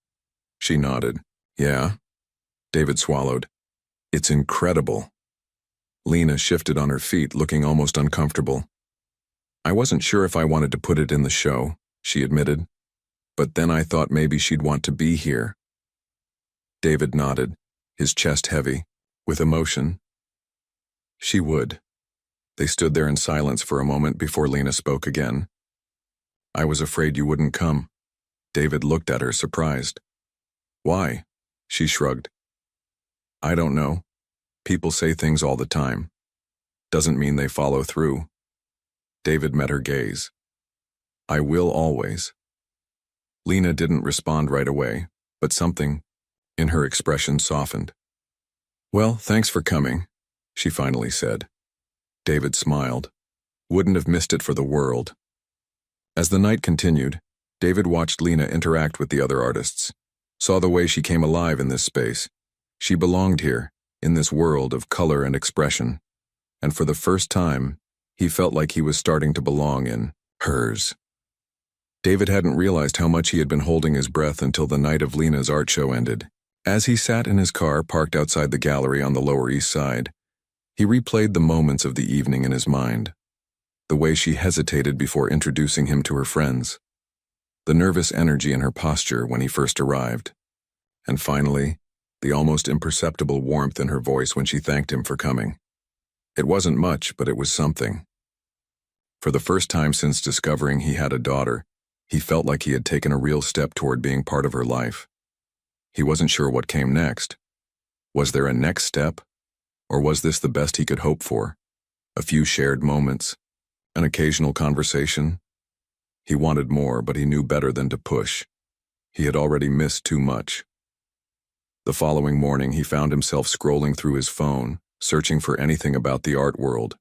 She nodded. "Yeah." David swallowed. "It's incredible." Lena shifted on her feet, looking almost uncomfortable. "I wasn't sure if I wanted to put it in the show," she admitted. "But then I thought maybe she'd want to be here." David nodded, his chest heavy, with emotion. "She would." They stood there in silence for a moment before Lena spoke again. "I was afraid you wouldn't come." David looked at her, surprised. "Why?" She shrugged. "I don't know. People say things all the time. Doesn't mean they follow through." David met her gaze. "I will always." Lena didn't respond right away, but something in her expression softened. "Well, thanks for coming," she finally said. David smiled. Wouldn't have missed it for the world. As the night continued, David watched Lena interact with the other artists, saw the way she came alive in this space. She belonged here, in this world of color and expression, and for the first time, he felt like he was starting to belong in hers. David hadn't realized how much he had been holding his breath until the night of Lena's art show ended. As he sat in his car parked outside the gallery on the Lower East Side, he replayed the moments of the evening in his mind. The way she hesitated before introducing him to her friends. The nervous energy in her posture when he first arrived. And finally, the almost imperceptible warmth in her voice when she thanked him for coming. It wasn't much, but it was something. For the first time since discovering he had a daughter, he felt like he had taken a real step toward being part of her life. He wasn't sure what came next. Was there a next step? Or was this the best he could hope for? A few shared moments? An occasional conversation? He wanted more, but he knew better than to push. He had already missed too much. The following morning, he found himself scrolling through his phone, searching for anything about the art world.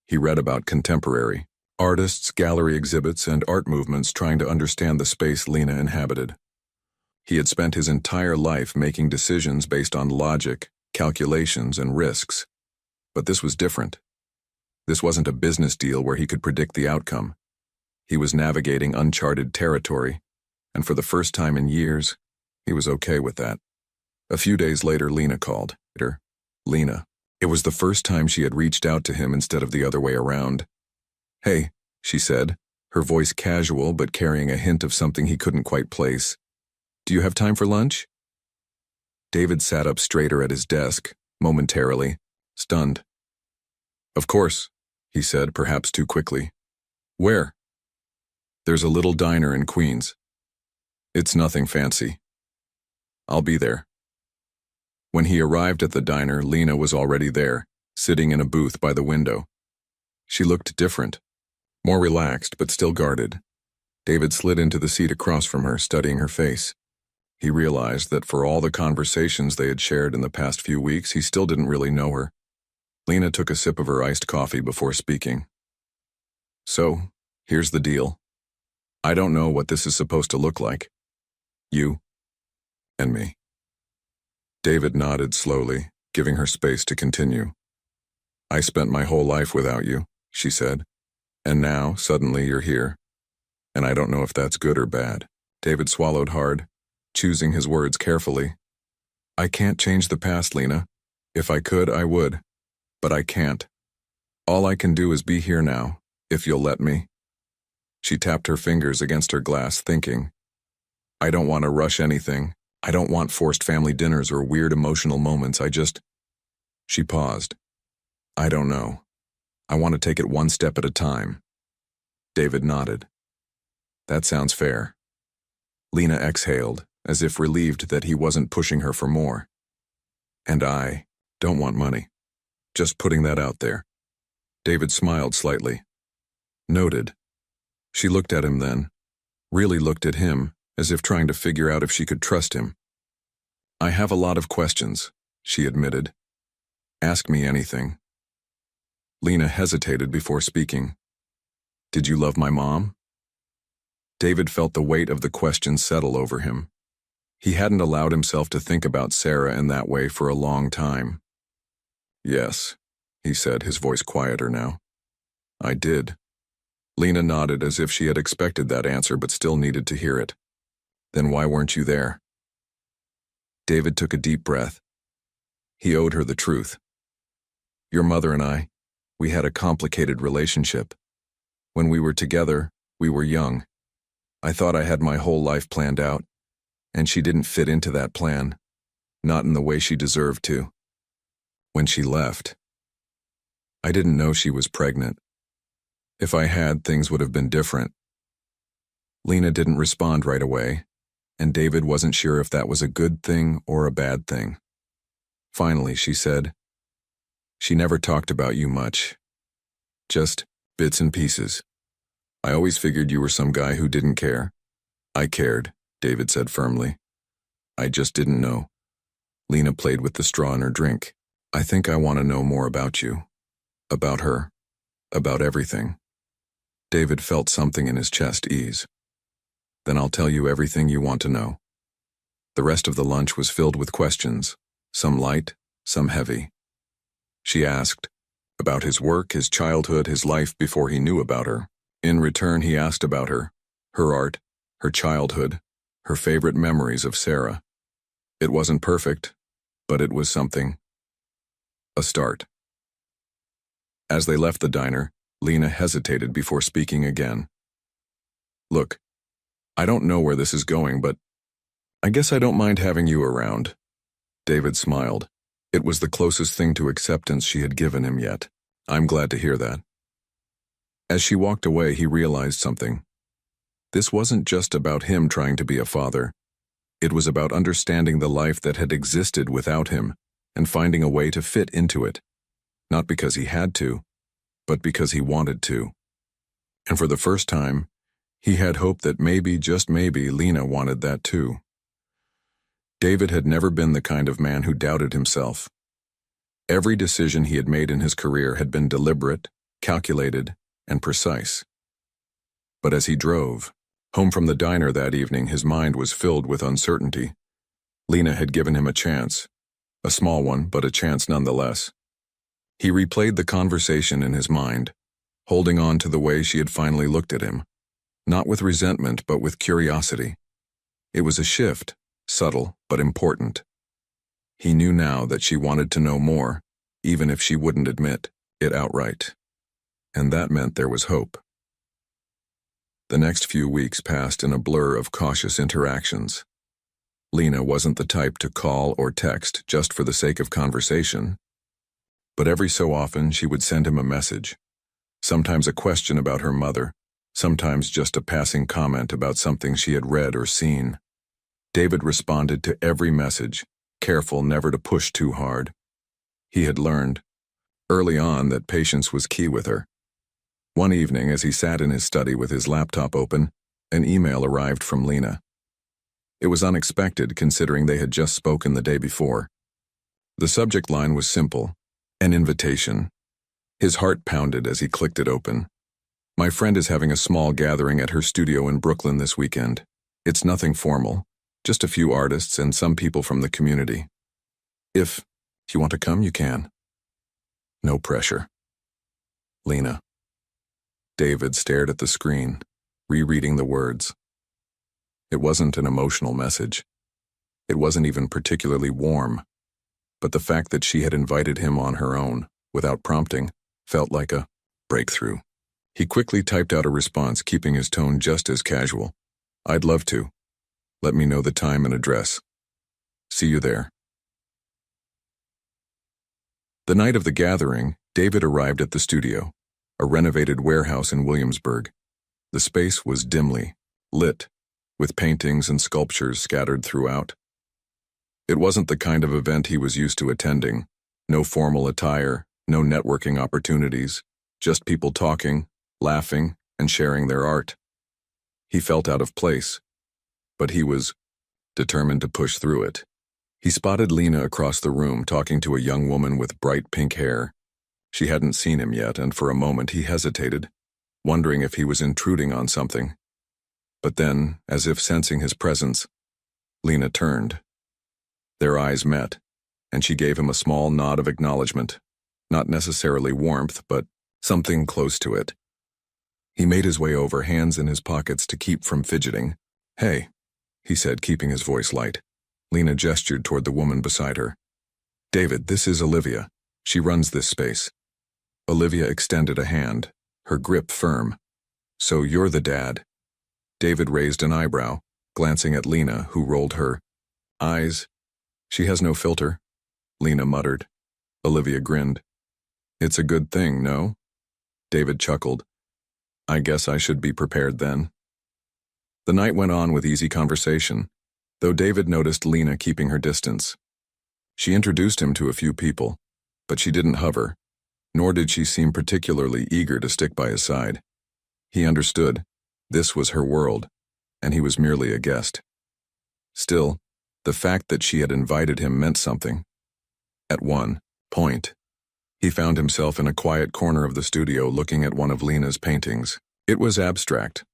He read about contemporary artists, gallery exhibits, and art movements, trying to understand the space Lena inhabited. He had spent his entire life making decisions based on logic, calculations, and risks. But this was different. This wasn't a business deal where he could predict the outcome. He was navigating uncharted territory, and for the first time in years, he was okay with that. A few days later, Lena called. Lena. It was the first time she had reached out to him instead of the other way around. "Hey," she said, her voice casual but carrying a hint of something he couldn't quite place. "Do you have time for lunch?" David sat up straighter at his desk, momentarily, stunned. "Of course," he said, perhaps too quickly. "Where?" "There's a little diner in Queens. It's nothing fancy. I'll be there." When he arrived at the diner, Lena was already there, sitting in a booth by the window. She looked different, more relaxed but still guarded. David slid into the seat across from her, studying her face. He realized that for all the conversations they had shared in the past few weeks, he still didn't really know her. Lena took a sip of her iced coffee before speaking. So, here's the deal. I don't know what this is supposed to look like. You and me. David nodded slowly, giving her space to continue. I spent my whole life without you, she said, and now, suddenly, you're here. And I don't know if that's good or bad. David swallowed hard, choosing his words carefully. I can't change the past, Lena. If I could, I would. But I can't. All I can do is be here now, if you'll let me. She tapped her fingers against her glass, thinking, I don't want to rush anything. I don't want forced family dinners or weird emotional moments. She paused. I don't know. I want to take it one step at a time. David nodded. That sounds fair. Lena exhaled, as if relieved that he wasn't pushing her for more. And I don't want money. Just putting that out there. David smiled slightly. Noted. She looked at him then, really looked at him, as if trying to figure out if she could trust him. I have a lot of questions, she admitted. Ask me anything. Lena hesitated before speaking. Did you love my mom? David felt the weight of the question settle over him. He hadn't allowed himself to think about Sarah in that way for a long time. Yes, he said, his voice quieter now. I did. Lena nodded as if she had expected that answer but still needed to hear it. Then why weren't you there? David took a deep breath. He owed her the truth. Your mother and I, we had a complicated relationship. When we were together, we were young. I thought I had my whole life planned out, and she didn't fit into that plan, not in the way she deserved to. When she left, I didn't know she was pregnant. If I had, things would have been different. Lena didn't respond right away, and David wasn't sure if that was a good thing or a bad thing. Finally, she said, She never talked about you much. Just bits and pieces. I always figured you were some guy who didn't care. I cared, David said firmly. I just didn't know. Lena played with the straw in her drink. I think I want to know more about you. About her. About everything. David felt something in his chest ease. Then I'll tell you everything you want to know. The rest of the lunch was filled with questions, some light, some heavy. She asked about his work, his childhood, his life before he knew about her. In return, he asked about her art, her childhood, her favorite memories of Sarah. It wasn't perfect, but it was something. A start. As they left the diner, Lena hesitated before speaking again. Look, I don't know where this is going, but I guess I don't mind having you around. David smiled. It was the closest thing to acceptance she had given him yet. I'm glad to hear that. As she walked away, he realized something. This wasn't just about him trying to be a father. It was about understanding the life that had existed without him and finding a way to fit into it. Not because he had to, but because he wanted to. And for the first time, he had hope that maybe, just maybe, Lena wanted that too. David had never been the kind of man who doubted himself. Every decision he had made in his career had been deliberate, calculated, and precise. But as he drove home from the diner that evening, his mind was filled with uncertainty. Lena had given him a chance, a small one, but a chance nonetheless. He replayed the conversation in his mind, holding on to the way she had finally looked at him, not with resentment but with curiosity. It was a shift, subtle but important. He knew now that she wanted to know more, even if she wouldn't admit it outright. And that meant there was hope. The next few weeks passed in a blur of cautious interactions. Lena wasn't the type to call or text just for the sake of conversation. But every so often she would send him a message, sometimes a question about her mother, sometimes just a passing comment about something she had read or seen. David responded to every message, careful never to push too hard. He had learned, early on, that patience was key with her. One evening, as he sat in his study with his laptop open, an email arrived from Lena. It was unexpected considering they had just spoken the day before. The subject line was simple, an invitation. His heart pounded as he clicked it open. My friend is having a small gathering at her studio in Brooklyn this weekend. It's nothing formal, just a few artists and some people from the community. If you want to come, you can. No pressure. Lena. David stared at the screen, rereading the words. It wasn't an emotional message. It wasn't even particularly warm. But the fact that she had invited him on her own, without prompting, felt like a breakthrough. He quickly typed out a response, keeping his tone just as casual. I'd love to. Let me know the time and address. See you there. The night of the gathering, David arrived at the studio, a renovated warehouse in Williamsburg. The space was dimly lit, with paintings and sculptures scattered throughout. It wasn't the kind of event he was used to attending. No formal attire, no networking opportunities, just people talking, laughing, and sharing their art. He felt out of place, but he was determined to push through it. He spotted Lena across the room talking to a young woman with bright pink hair. She hadn't seen him yet, and for a moment he hesitated, wondering if he was intruding on something. But then, as if sensing his presence, Lena turned. Their eyes met, and she gave him a small nod of acknowledgement, not necessarily warmth, but something close to it. He made his way over, hands in his pockets to keep from fidgeting. Hey, he said, keeping his voice light. Lena gestured toward the woman beside her. David, this is Olivia. She runs this space. Olivia extended a hand, her grip firm. So you're the dad. David raised an eyebrow, glancing at Lena, who rolled her eyes. She has no filter, Lena muttered. Olivia grinned. It's a good thing, no? David chuckled. I guess I should be prepared then. The night went on with easy conversation, though David noticed Lena keeping her distance. She introduced him to a few people, but she didn't hover, nor did she seem particularly eager to stick by his side. He understood. This was her world, and he was merely a guest. Still, the fact that she had invited him meant something. At one point, he found himself in a quiet corner of the studio looking at one of Lena's paintings. It was abstract,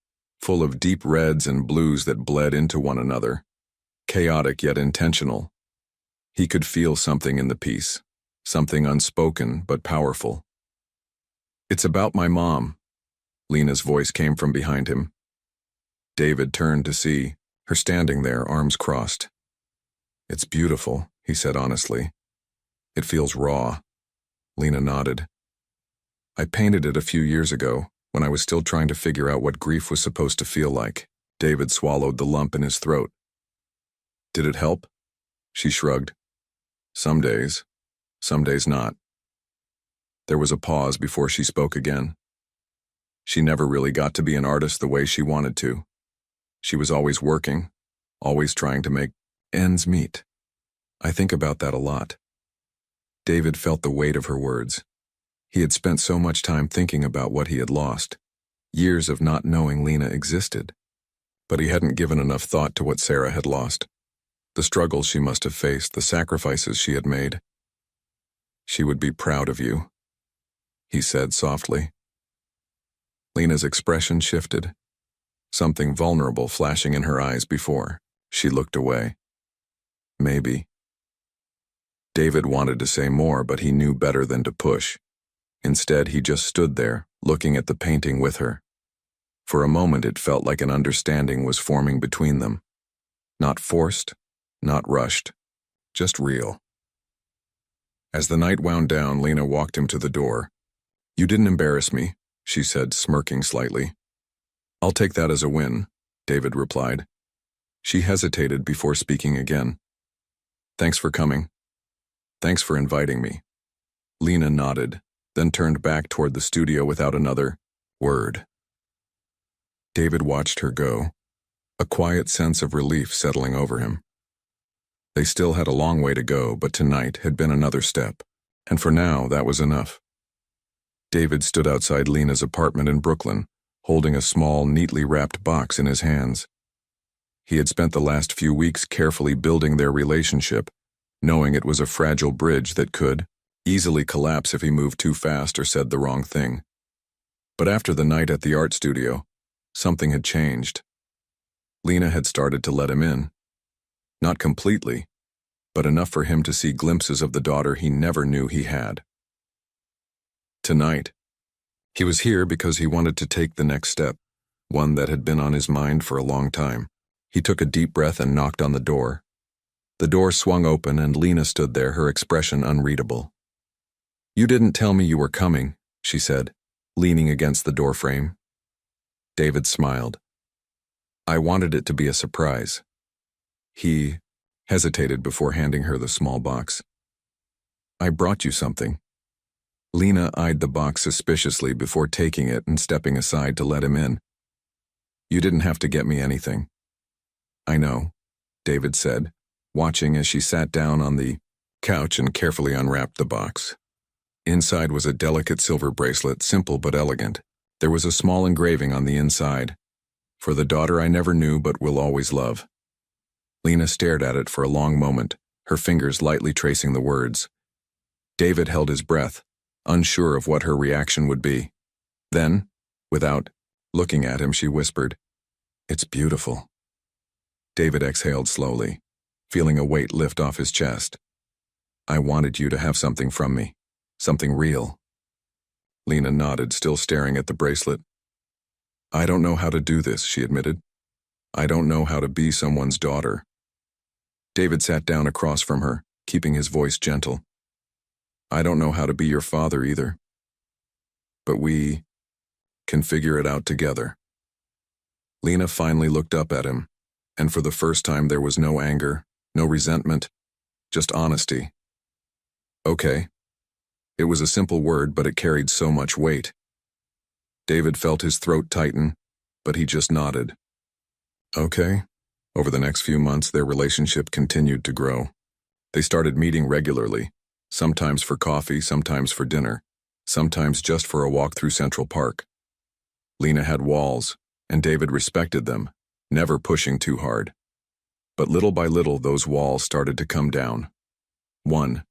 full of deep reds and blues that bled into one another, chaotic yet intentional. He could feel something in the piece, something unspoken but powerful. It's about my mom. Lena's voice came from behind him. David turned to see her standing there, arms crossed. It's beautiful, he said honestly. It feels raw. Lena nodded. I painted it a few years ago, when I was still trying to figure out what grief was supposed to feel like. David swallowed the lump in his throat. Did it help? She shrugged. Some days not. There was a pause before she spoke again. She never really got to be an artist the way she wanted to. She was always working, always trying to make ends meet. I think about that a lot. David felt the weight of her words. He had spent so much time thinking about what he had lost, years of not knowing Lena existed. But he hadn't given enough thought to what Sarah had lost, the struggles she must have faced, the sacrifices she had made. She would be proud of you, he said softly. Lena's expression shifted, something vulnerable flashing in her eyes before she looked away. Maybe. David wanted to say more, but he knew better than to push. Instead, he just stood there, looking at the painting with her. For a moment, it felt like an understanding was forming between them. Not forced, not rushed, just real. As the night wound down, Lena walked him to the door. You didn't embarrass me, she said, smirking slightly. I'll take that as a win, David replied. She hesitated before speaking again. Thanks for coming. Thanks for inviting me. Lena nodded, then turned back toward the studio without another word. David watched her go, a quiet sense of relief settling over him. They still had a long way to go, but tonight had been another step, and for now that was enough. David stood outside Lena's apartment in Brooklyn, holding a small, neatly wrapped box in his hands. He had spent the last few weeks carefully building their relationship, knowing it was a fragile bridge that could easily collapse if he moved too fast or said the wrong thing. But after the night at the art studio, something had changed. Lena had started to let him in. Not completely, but enough for him to see glimpses of the daughter he never knew he had. Tonight, he was here because he wanted to take the next step, one that had been on his mind for a long time. He took a deep breath and knocked on the door. The door swung open and Lena stood there, her expression unreadable. "You didn't tell me you were coming," she said, leaning against the doorframe. David smiled. "I wanted it to be a surprise." He hesitated before handing her the small box. "I brought you something." Lena eyed the box suspiciously before taking it and stepping aside to let him in. "You didn't have to get me anything." "I know," David said, watching as she sat down on the couch and carefully unwrapped the box. Inside was a delicate silver bracelet, simple but elegant. There was a small engraving on the inside. "For the daughter I never knew but will always love." Lena stared at it for a long moment, her fingers lightly tracing the words. David held his breath, unsure of what her reaction would be. Then, without looking at him, she whispered, "It's beautiful." David exhaled slowly, feeling a weight lift off his chest. "I wanted you to have something from me, something real." Lena nodded, still staring at the bracelet. "I don't know how to do this," she admitted. "I don't know how to be someone's daughter." David sat down across from her, keeping his voice gentle. "I don't know how to be your father either. But we can figure it out together." Lena finally looked up at him, and for the first time there was no anger, no resentment, just honesty. "Okay." It was a simple word, but it carried so much weight. David felt his throat tighten, but he just nodded. "Okay." Over the next few months, their relationship continued to grow. They started meeting regularly, sometimes for coffee, sometimes for dinner, sometimes just for a walk through Central Park. Lena had walls, and David respected them, never pushing too hard. But little by little, those walls started to come down. One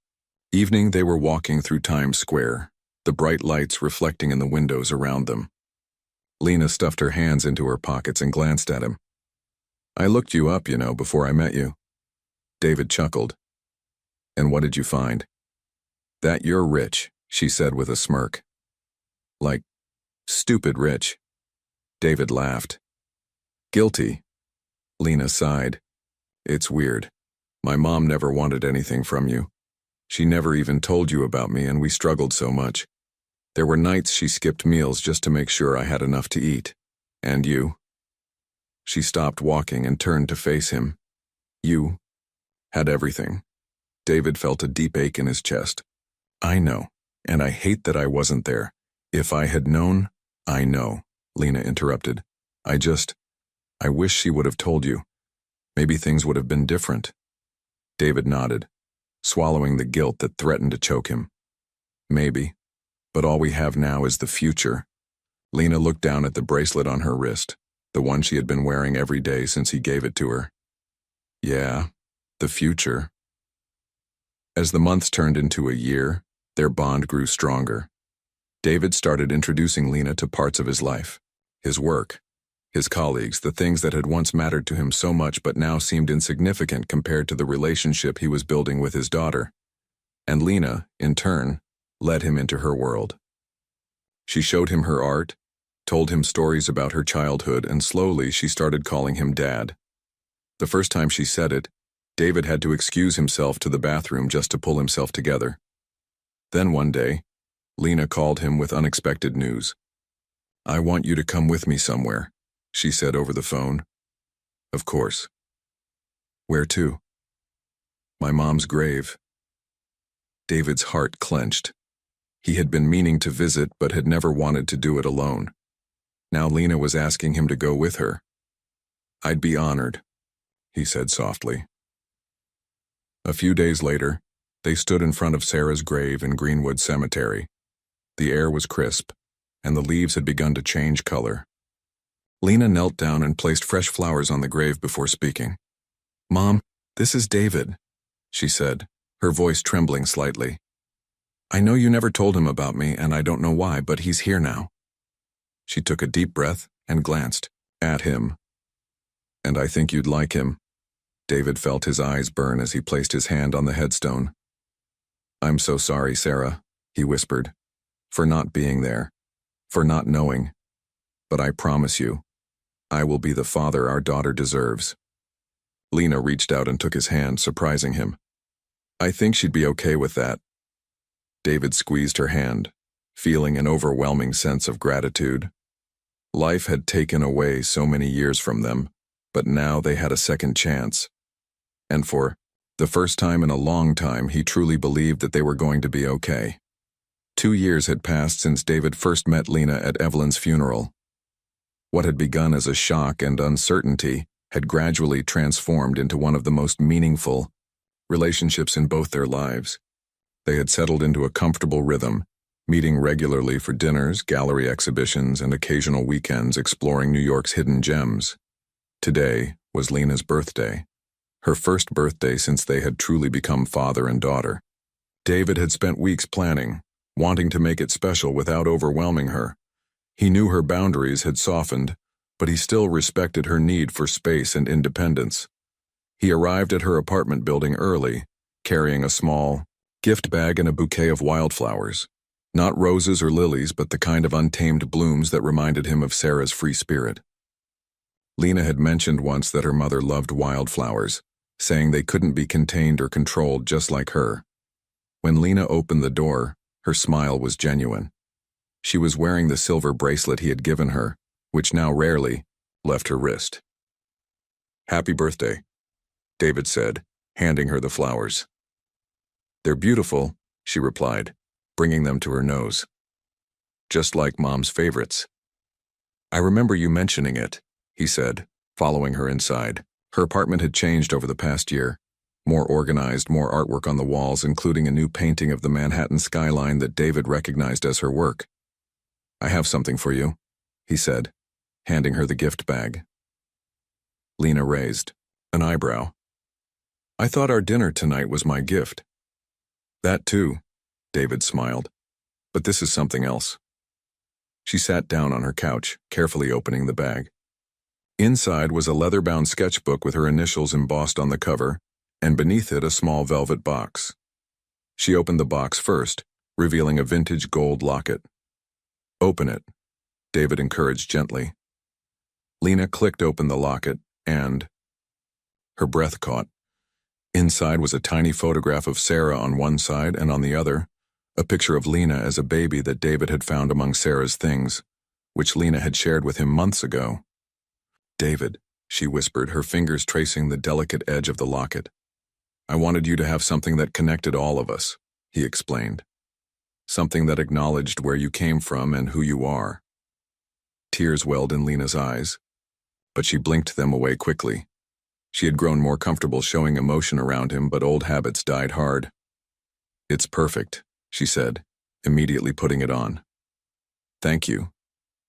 evening, they were walking through Times Square, the bright lights reflecting in the windows around them. Lena stuffed her hands into her pockets and glanced at him. "I looked you up, before I met you." David chuckled. "And what did you find?" "That you're rich," she said with a smirk. "Like, stupid rich." David laughed. "Guilty." Lena sighed. "It's weird. My mom never wanted anything from you. She never even told you about me, and we struggled so much. There were nights she skipped meals just to make sure I had enough to eat. And you?" She stopped walking and turned to face him. "You had everything." David felt a deep ache in his chest. "I know, and I hate that I wasn't there. If I had known." "I know," Lena interrupted. I wish she would have told you. Maybe things would have been different." David nodded, swallowing the guilt that threatened to choke him. "Maybe, but all we have now is the future." Lena looked down at the bracelet on her wrist, the one she had been wearing every day since he gave it to her. "Yeah, the future." As the months turned into a year, their bond grew stronger. David started introducing Lena to parts of his life, his work, his colleagues, the things that had once mattered to him so much but now seemed insignificant compared to the relationship he was building with his daughter. And Lena, in turn, led him into her world. She showed him her art, told him stories about her childhood, and slowly she started calling him Dad. The first time she said it, David had to excuse himself to the bathroom just to pull himself together. Then one day, Lena called him with unexpected news. "I want you to come with me somewhere," she said over the phone. "Of course." "Where to?" "My mom's grave." David's heart clenched. He had been meaning to visit but had never wanted to do it alone. Now Lena was asking him to go with her. "I'd be honored," he said softly. A few days later, they stood in front of Sarah's grave in Greenwood Cemetery. The air was crisp, and the leaves had begun to change color. Lena knelt down and placed fresh flowers on the grave before speaking. "Mom, this is David," she said, her voice trembling slightly. "I know you never told him about me, and I don't know why, but he's here now." She took a deep breath and glanced at him. "And I think you'd like him." David felt his eyes burn as he placed his hand on the headstone. "I'm so sorry, Sarah," he whispered, "for not being there, for not knowing. But I promise you, I will be the father our daughter deserves." Lena reached out and took his hand, surprising him. "I think she'd be okay with that." David squeezed her hand, feeling an overwhelming sense of gratitude. Life had taken away so many years from them, but now they had a second chance. And for the first time in a long time, he truly believed that they were going to be okay. 2 years had passed since David first met Lena at Evelyn's funeral. What had begun as a shock and uncertainty had gradually transformed into one of the most meaningful relationships in both their lives. They had settled into a comfortable rhythm, meeting regularly for dinners, gallery exhibitions, and occasional weekends exploring New York's hidden gems. Today was Lena's birthday, her first birthday since they had truly become father and daughter. David had spent weeks planning, wanting to make it special without overwhelming her. He knew her boundaries had softened, but he still respected her need for space and independence. He arrived at her apartment building early, carrying a small gift bag and a bouquet of wildflowers. Not roses or lilies, but the kind of untamed blooms that reminded him of Sarah's free spirit. Lena had mentioned once that her mother loved wildflowers, saying they couldn't be contained or controlled just like her. When Lena opened the door, her smile was genuine. She was wearing the silver bracelet he had given her, which now rarely left her wrist. "Happy birthday," David said, handing her the flowers. "They're beautiful," she replied, bringing them to her nose. "Just like Mom's favorites." "I remember you mentioning it," he said, following her inside. Her apartment had changed over the past year. More organized, more artwork on the walls, including a new painting of the Manhattan skyline that David recognized as her work. "I have something for you," he said, handing her the gift bag. Lena raised an eyebrow. "I thought our dinner tonight was my gift." "That too," David smiled. "But this is something else." She sat down on her couch, carefully opening the bag. Inside was a leather-bound sketchbook with her initials embossed on the cover, and beneath it a small velvet box. She opened the box first, revealing a vintage gold locket. "Open it," David encouraged gently. Lena clicked open the locket, and her breath caught. Inside was a tiny photograph of Sarah on one side, and on the other, a picture of Lena as a baby that David had found among Sarah's things, which Lena had shared with him months ago. "David," she whispered, her fingers tracing the delicate edge of the locket. "I wanted you to have something that connected all of us," he explained. "Something that acknowledged where you came from and who you are." Tears welled in Lena's eyes, but she blinked them away quickly. She had grown more comfortable showing emotion around him, but old habits died hard. "It's perfect," she said, immediately putting it on. "Thank you."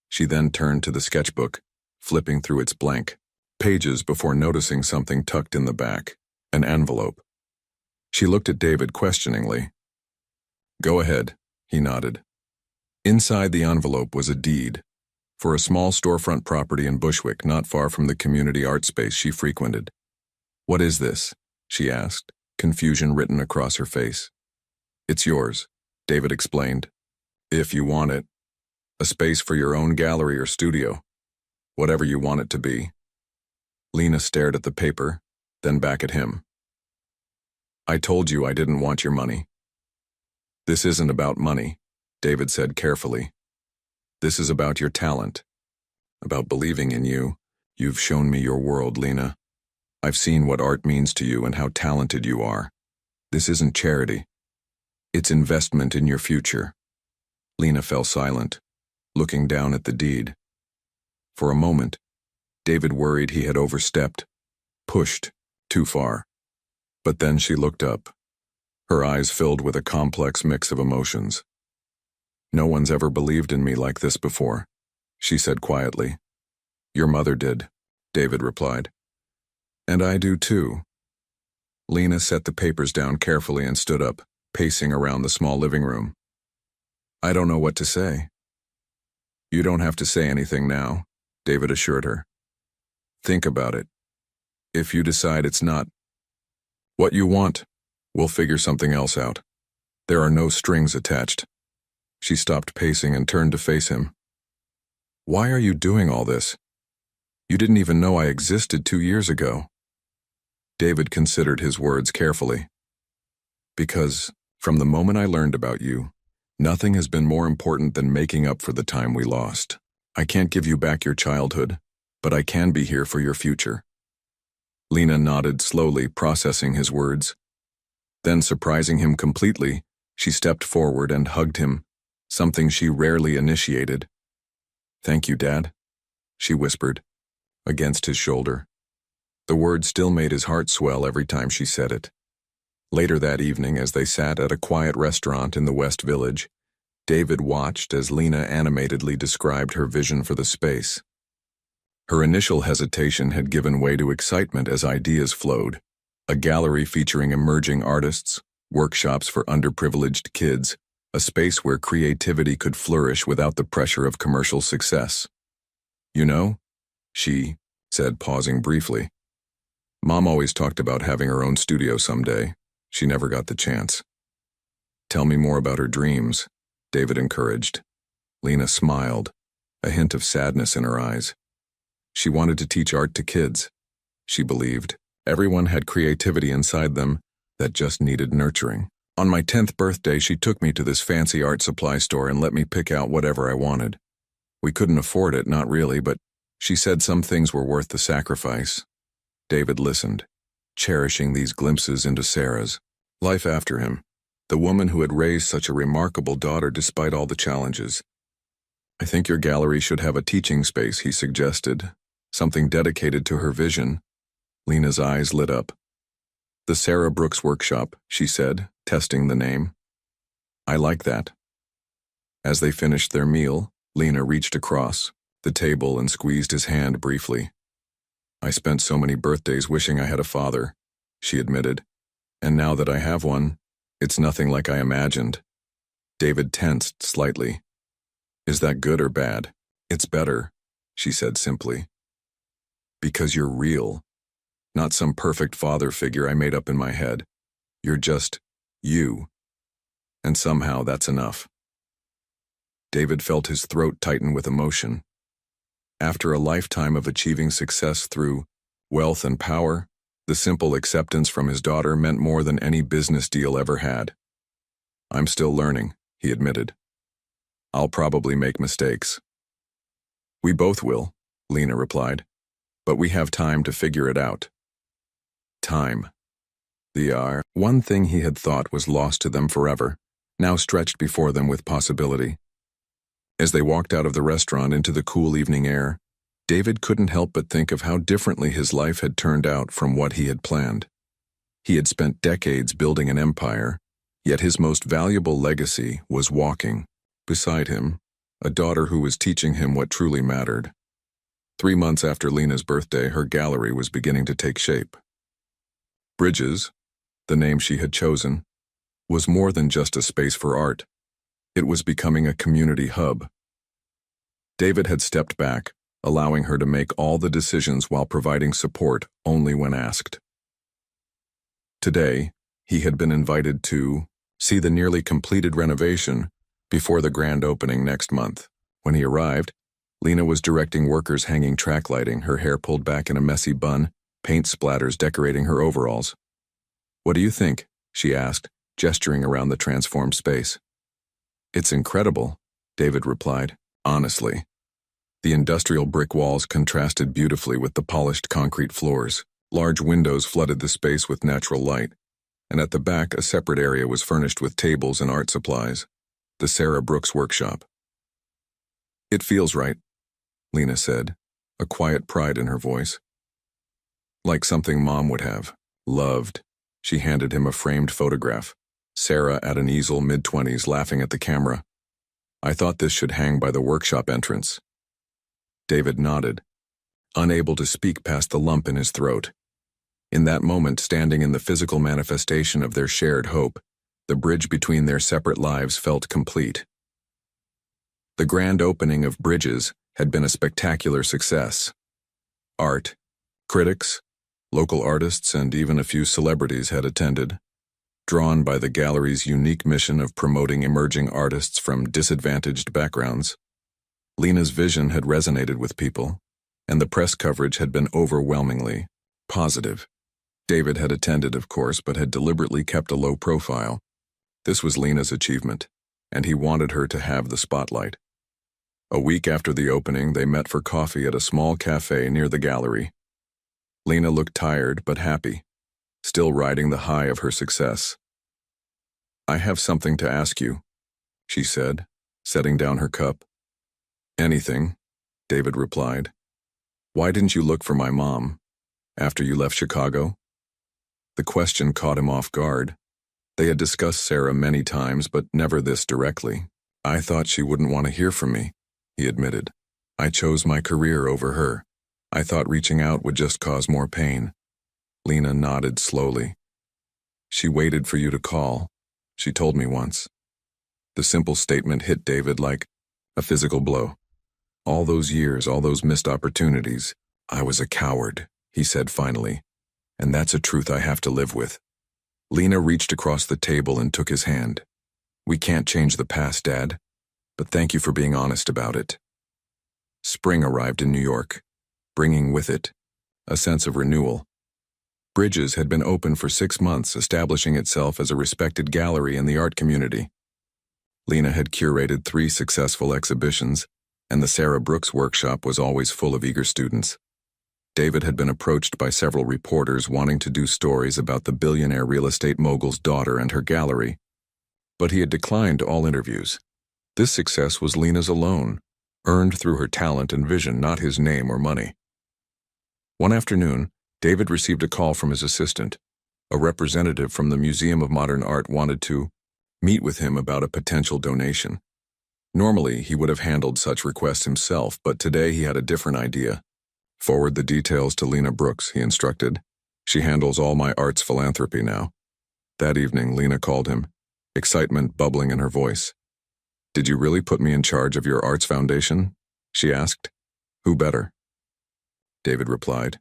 She then turned to the sketchbook, flipping through its blank pages before noticing something tucked in the back, an envelope. She looked at David questioningly. "Go ahead," he nodded. Inside the envelope was a deed for a small storefront property in Bushwick, not far from the community art space she frequented. "What is this?" she asked, confusion written across her face. "It's yours," David explained. "If you want it. A space for your own gallery or studio. Whatever you want it to be." Lena stared at the paper, then back at him. "I told you I didn't want your money." "This isn't about money," David said carefully. "This is about your talent, about believing in you. You've shown me your world, Lena. I've seen what art means to you and how talented you are. This isn't charity. It's investment in your future." Lena fell silent, looking down at the deed. For a moment, David worried he had overstepped, pushed too far. But then she looked up, her eyes filled with a complex mix of emotions. "No one's ever believed in me like this before," she said quietly. Your mother did, David replied. And I do too. Lena set the papers down carefully and stood up, pacing around the small living room. I don't know what to say. You don't have to say anything now, David assured her. Think about it. If you decide it's not what you want, we'll figure something else out. There are no strings attached. She stopped pacing and turned to face him. Why are you doing all this? You didn't even know I existed 2 years ago. David considered his words carefully. Because, from the moment I learned about you, nothing has been more important than making up for the time we lost. I can't give you back your childhood, but I can be here for your future. Lena nodded slowly, processing his words. Then, surprising him completely, she stepped forward and hugged him, something she rarely initiated. Thank you, Dad, she whispered, against his shoulder. The word still made his heart swell every time she said it. Later that evening, as they sat at a quiet restaurant in the West Village, David watched as Lena animatedly described her vision for the space. Her initial hesitation had given way to excitement as ideas flowed. A gallery featuring emerging artists, workshops for underprivileged kids, a space where creativity could flourish without the pressure of commercial success. You know, she said, pausing briefly. Mom always talked about having her own studio someday. She never got the chance. Tell me more about her dreams, David encouraged. Lena smiled, a hint of sadness in her eyes. She wanted to teach art to kids. She believed everyone had creativity inside them that just needed nurturing. On my 10th birthday, she took me to this fancy art supply store and let me pick out whatever I wanted. We couldn't afford it, not really, but she said some things were worth the sacrifice. David listened, cherishing these glimpses into Sarah's life after him, the woman who had raised such a remarkable daughter despite all the challenges. I think your gallery should have a teaching space, he suggested, something dedicated to her vision. Lena's eyes lit up. The Sarah Brooks Workshop, she said, testing the name. I like that. As they finished their meal, Lena reached across the table and squeezed his hand briefly. I spent so many birthdays wishing I had a father, she admitted, and now that I have one, it's nothing like I imagined. David tensed slightly. Is that good or bad? It's better, she said simply. Because you're real, not some perfect father figure I made up in my head. You're just you. And somehow that's enough. David felt his throat tighten with emotion. After a lifetime of achieving success through wealth and power, the simple acceptance from his daughter meant more than any business deal ever had. I'm still learning, he admitted. I'll probably make mistakes. We both will, Lena replied, but we have time to figure it out. Time. One thing he had thought was lost to them forever, now stretched before them with possibility. As they walked out of the restaurant into the cool evening air, David couldn't help but think of how differently his life had turned out from what he had planned. He had spent decades building an empire, yet his most valuable legacy was walking, beside him, a daughter who was teaching him what truly mattered. 3 months after Lena's birthday, her gallery was beginning to take shape. Bridges, the name she had chosen, was more than just a space for art. It was becoming a community hub. David had stepped back, allowing her to make all the decisions while providing support only when asked. Today, he had been invited to see the nearly completed renovation before the grand opening next month. When he arrived, Lena was directing workers hanging track lighting, her hair pulled back in a messy bun, paint splatters decorating her overalls. What do you think? She asked, gesturing around the transformed space. It's incredible, David replied, honestly. The industrial brick walls contrasted beautifully with the polished concrete floors. Large windows flooded the space with natural light, and at the back a separate area was furnished with tables and art supplies, the Sarah Brooks Workshop. It feels right, Lena said, a quiet pride in her voice. Like something Mom would have loved. She handed him a framed photograph. Sarah at an easel, mid-20s, laughing at the camera. I thought this should hang by the workshop entrance. David nodded, unable to speak past the lump in his throat. In that moment, standing in the physical manifestation of their shared hope, the bridge between their separate lives felt complete. The grand opening of Bridges had been a spectacular success. Art, critics, local artists, and even a few celebrities had attended, drawn by the gallery's unique mission of promoting emerging artists from disadvantaged backgrounds. Lena's vision had resonated with people, and the press coverage had been overwhelmingly positive. David had attended, of course, but had deliberately kept a low profile. This was Lena's achievement, and he wanted her to have the spotlight. A week after the opening, they met for coffee at a small cafe near the gallery. Lena looked tired but happy, still riding the high of her success. "I have something to ask you," she said, setting down her cup. "Anything," David replied. "Why didn't you look for my mom after you left Chicago?" The question caught him off guard. They had discussed Sarah many times, but never this directly. "I thought she wouldn't want to hear from me," he admitted. "I chose my career over her. I thought reaching out would just cause more pain." Lena nodded slowly. "She waited for you to call. She told me once." The simple statement hit David like a physical blow. All those years, all those missed opportunities. "I was a coward," he said finally, "and that's a truth I have to live with." Lena reached across the table and took his hand. "We can't change the past, Dad, but thank you for being honest about it." Spring arrived in New York, bringing with it a sense of renewal. Bridges had been open for 6 months, establishing itself as a respected gallery in the art community. Lena had curated 3 successful exhibitions, and the Sarah Brooks workshop was always full of eager students. David had been approached by several reporters wanting to do stories about the billionaire real estate mogul's daughter and her gallery, but he had declined all interviews. This success was Lena's alone, earned through her talent and vision, not his name or money. One afternoon, David received a call from his assistant. A representative from the Museum of Modern Art wanted to meet with him about a potential donation. Normally, he would have handled such requests himself, but today he had a different idea. "Forward the details to Lena Brooks," he instructed. "She handles all my arts philanthropy now." That evening, Lena called him, excitement bubbling in her voice. "Did you really put me in charge of your arts foundation?" she asked. "Who better?" David replied.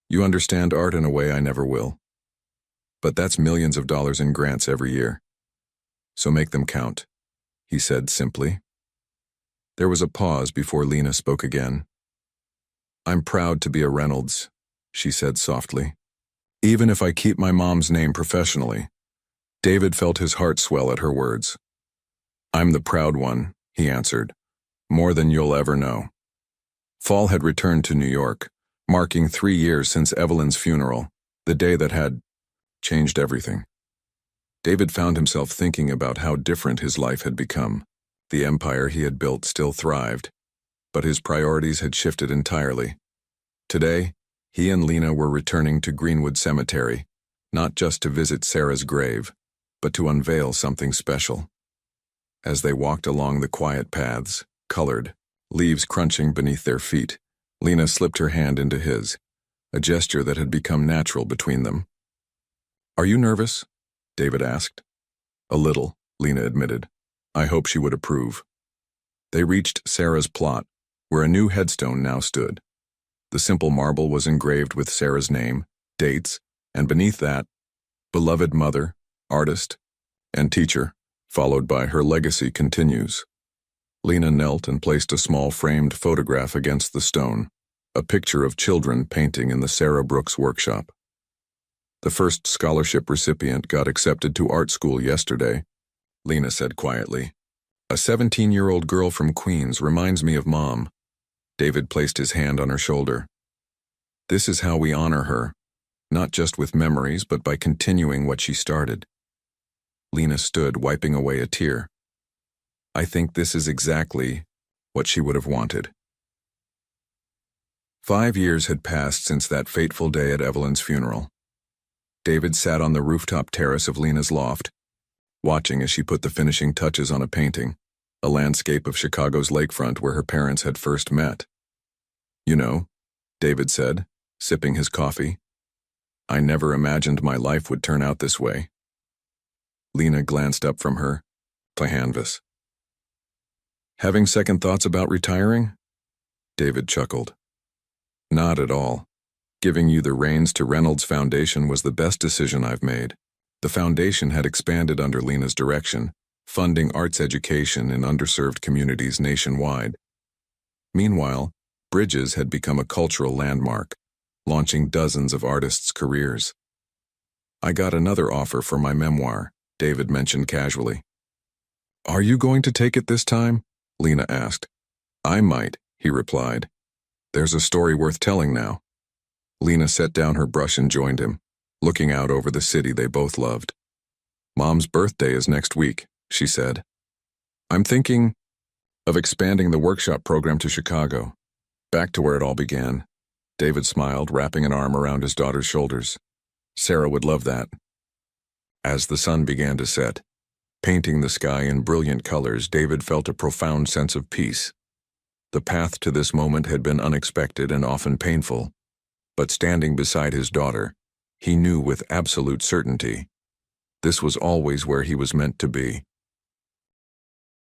"You understand art in a way I never will. But that's millions of dollars in grants every year. So make them count," he said simply. There was a pause before Lena spoke again. "I'm proud to be a Reynolds," she said softly. "Even if I keep my mom's name professionally." David felt his heart swell at her words. "I'm the proud one," he answered, "more than you'll ever know." Fall had returned to New York, marking 3 years since Evelyn's funeral, the day that had changed everything. David found himself thinking about how different his life had become. The empire he had built still thrived, but his priorities had shifted entirely. Today, he and Lena were returning to Greenwood Cemetery, not just to visit Sarah's grave, but to unveil something special. As they walked along the quiet paths, colored, leaves crunching beneath their feet, Lena slipped her hand into his, a gesture that had become natural between them. "Are you nervous?" David asked. "A little," Lena admitted. "I hope she would approve." They reached Sarah's plot, where a new headstone now stood. The simple marble was engraved with Sarah's name, dates, and beneath that, "Beloved mother, artist, and teacher," followed by "Her legacy continues." Lena knelt and placed a small framed photograph against the stone, a picture of children painting in the Sarah Brooks workshop. "The first scholarship recipient got accepted to art school yesterday," Lena said quietly. "A 17-year-old girl from Queens reminds me of Mom." David placed his hand on her shoulder. "This is how we honor her, not just with memories, but by continuing what she started." Lena stood, wiping away a tear. "I think this is exactly what she would have wanted." 5 years had passed since that fateful day at Evelyn's funeral. David sat on the rooftop terrace of Lena's loft, watching as she put the finishing touches on a painting, a landscape of Chicago's lakefront where her parents had first met. "You know, David said, sipping his coffee. I never imagined my life would turn out this way. Lena glanced up from her canvas. Having second thoughts about retiring? David chuckled. Not at all. Giving you the reins to Reynolds Foundation was the best decision I've made. The foundation had expanded under Lena's direction, funding arts education in underserved communities nationwide. Meanwhile, Bridges had become a cultural landmark, launching dozens of artists' careers. I got another offer for my memoir, David mentioned casually. Are you going to take it this time? Lena asked. I might, he replied. There's a story worth telling now. Lena set down her brush and joined him, looking out over the city they both loved. Mom's birthday is next week, she said. I'm thinking of expanding the workshop program to Chicago, back to where it all began. David smiled, wrapping an arm around his daughter's shoulders. Sarah would love that. As the sun began to set, painting the sky in brilliant colors, David felt a profound sense of peace. The path to this moment had been unexpected and often painful, but standing beside his daughter, he knew with absolute certainty this was always where he was meant to be.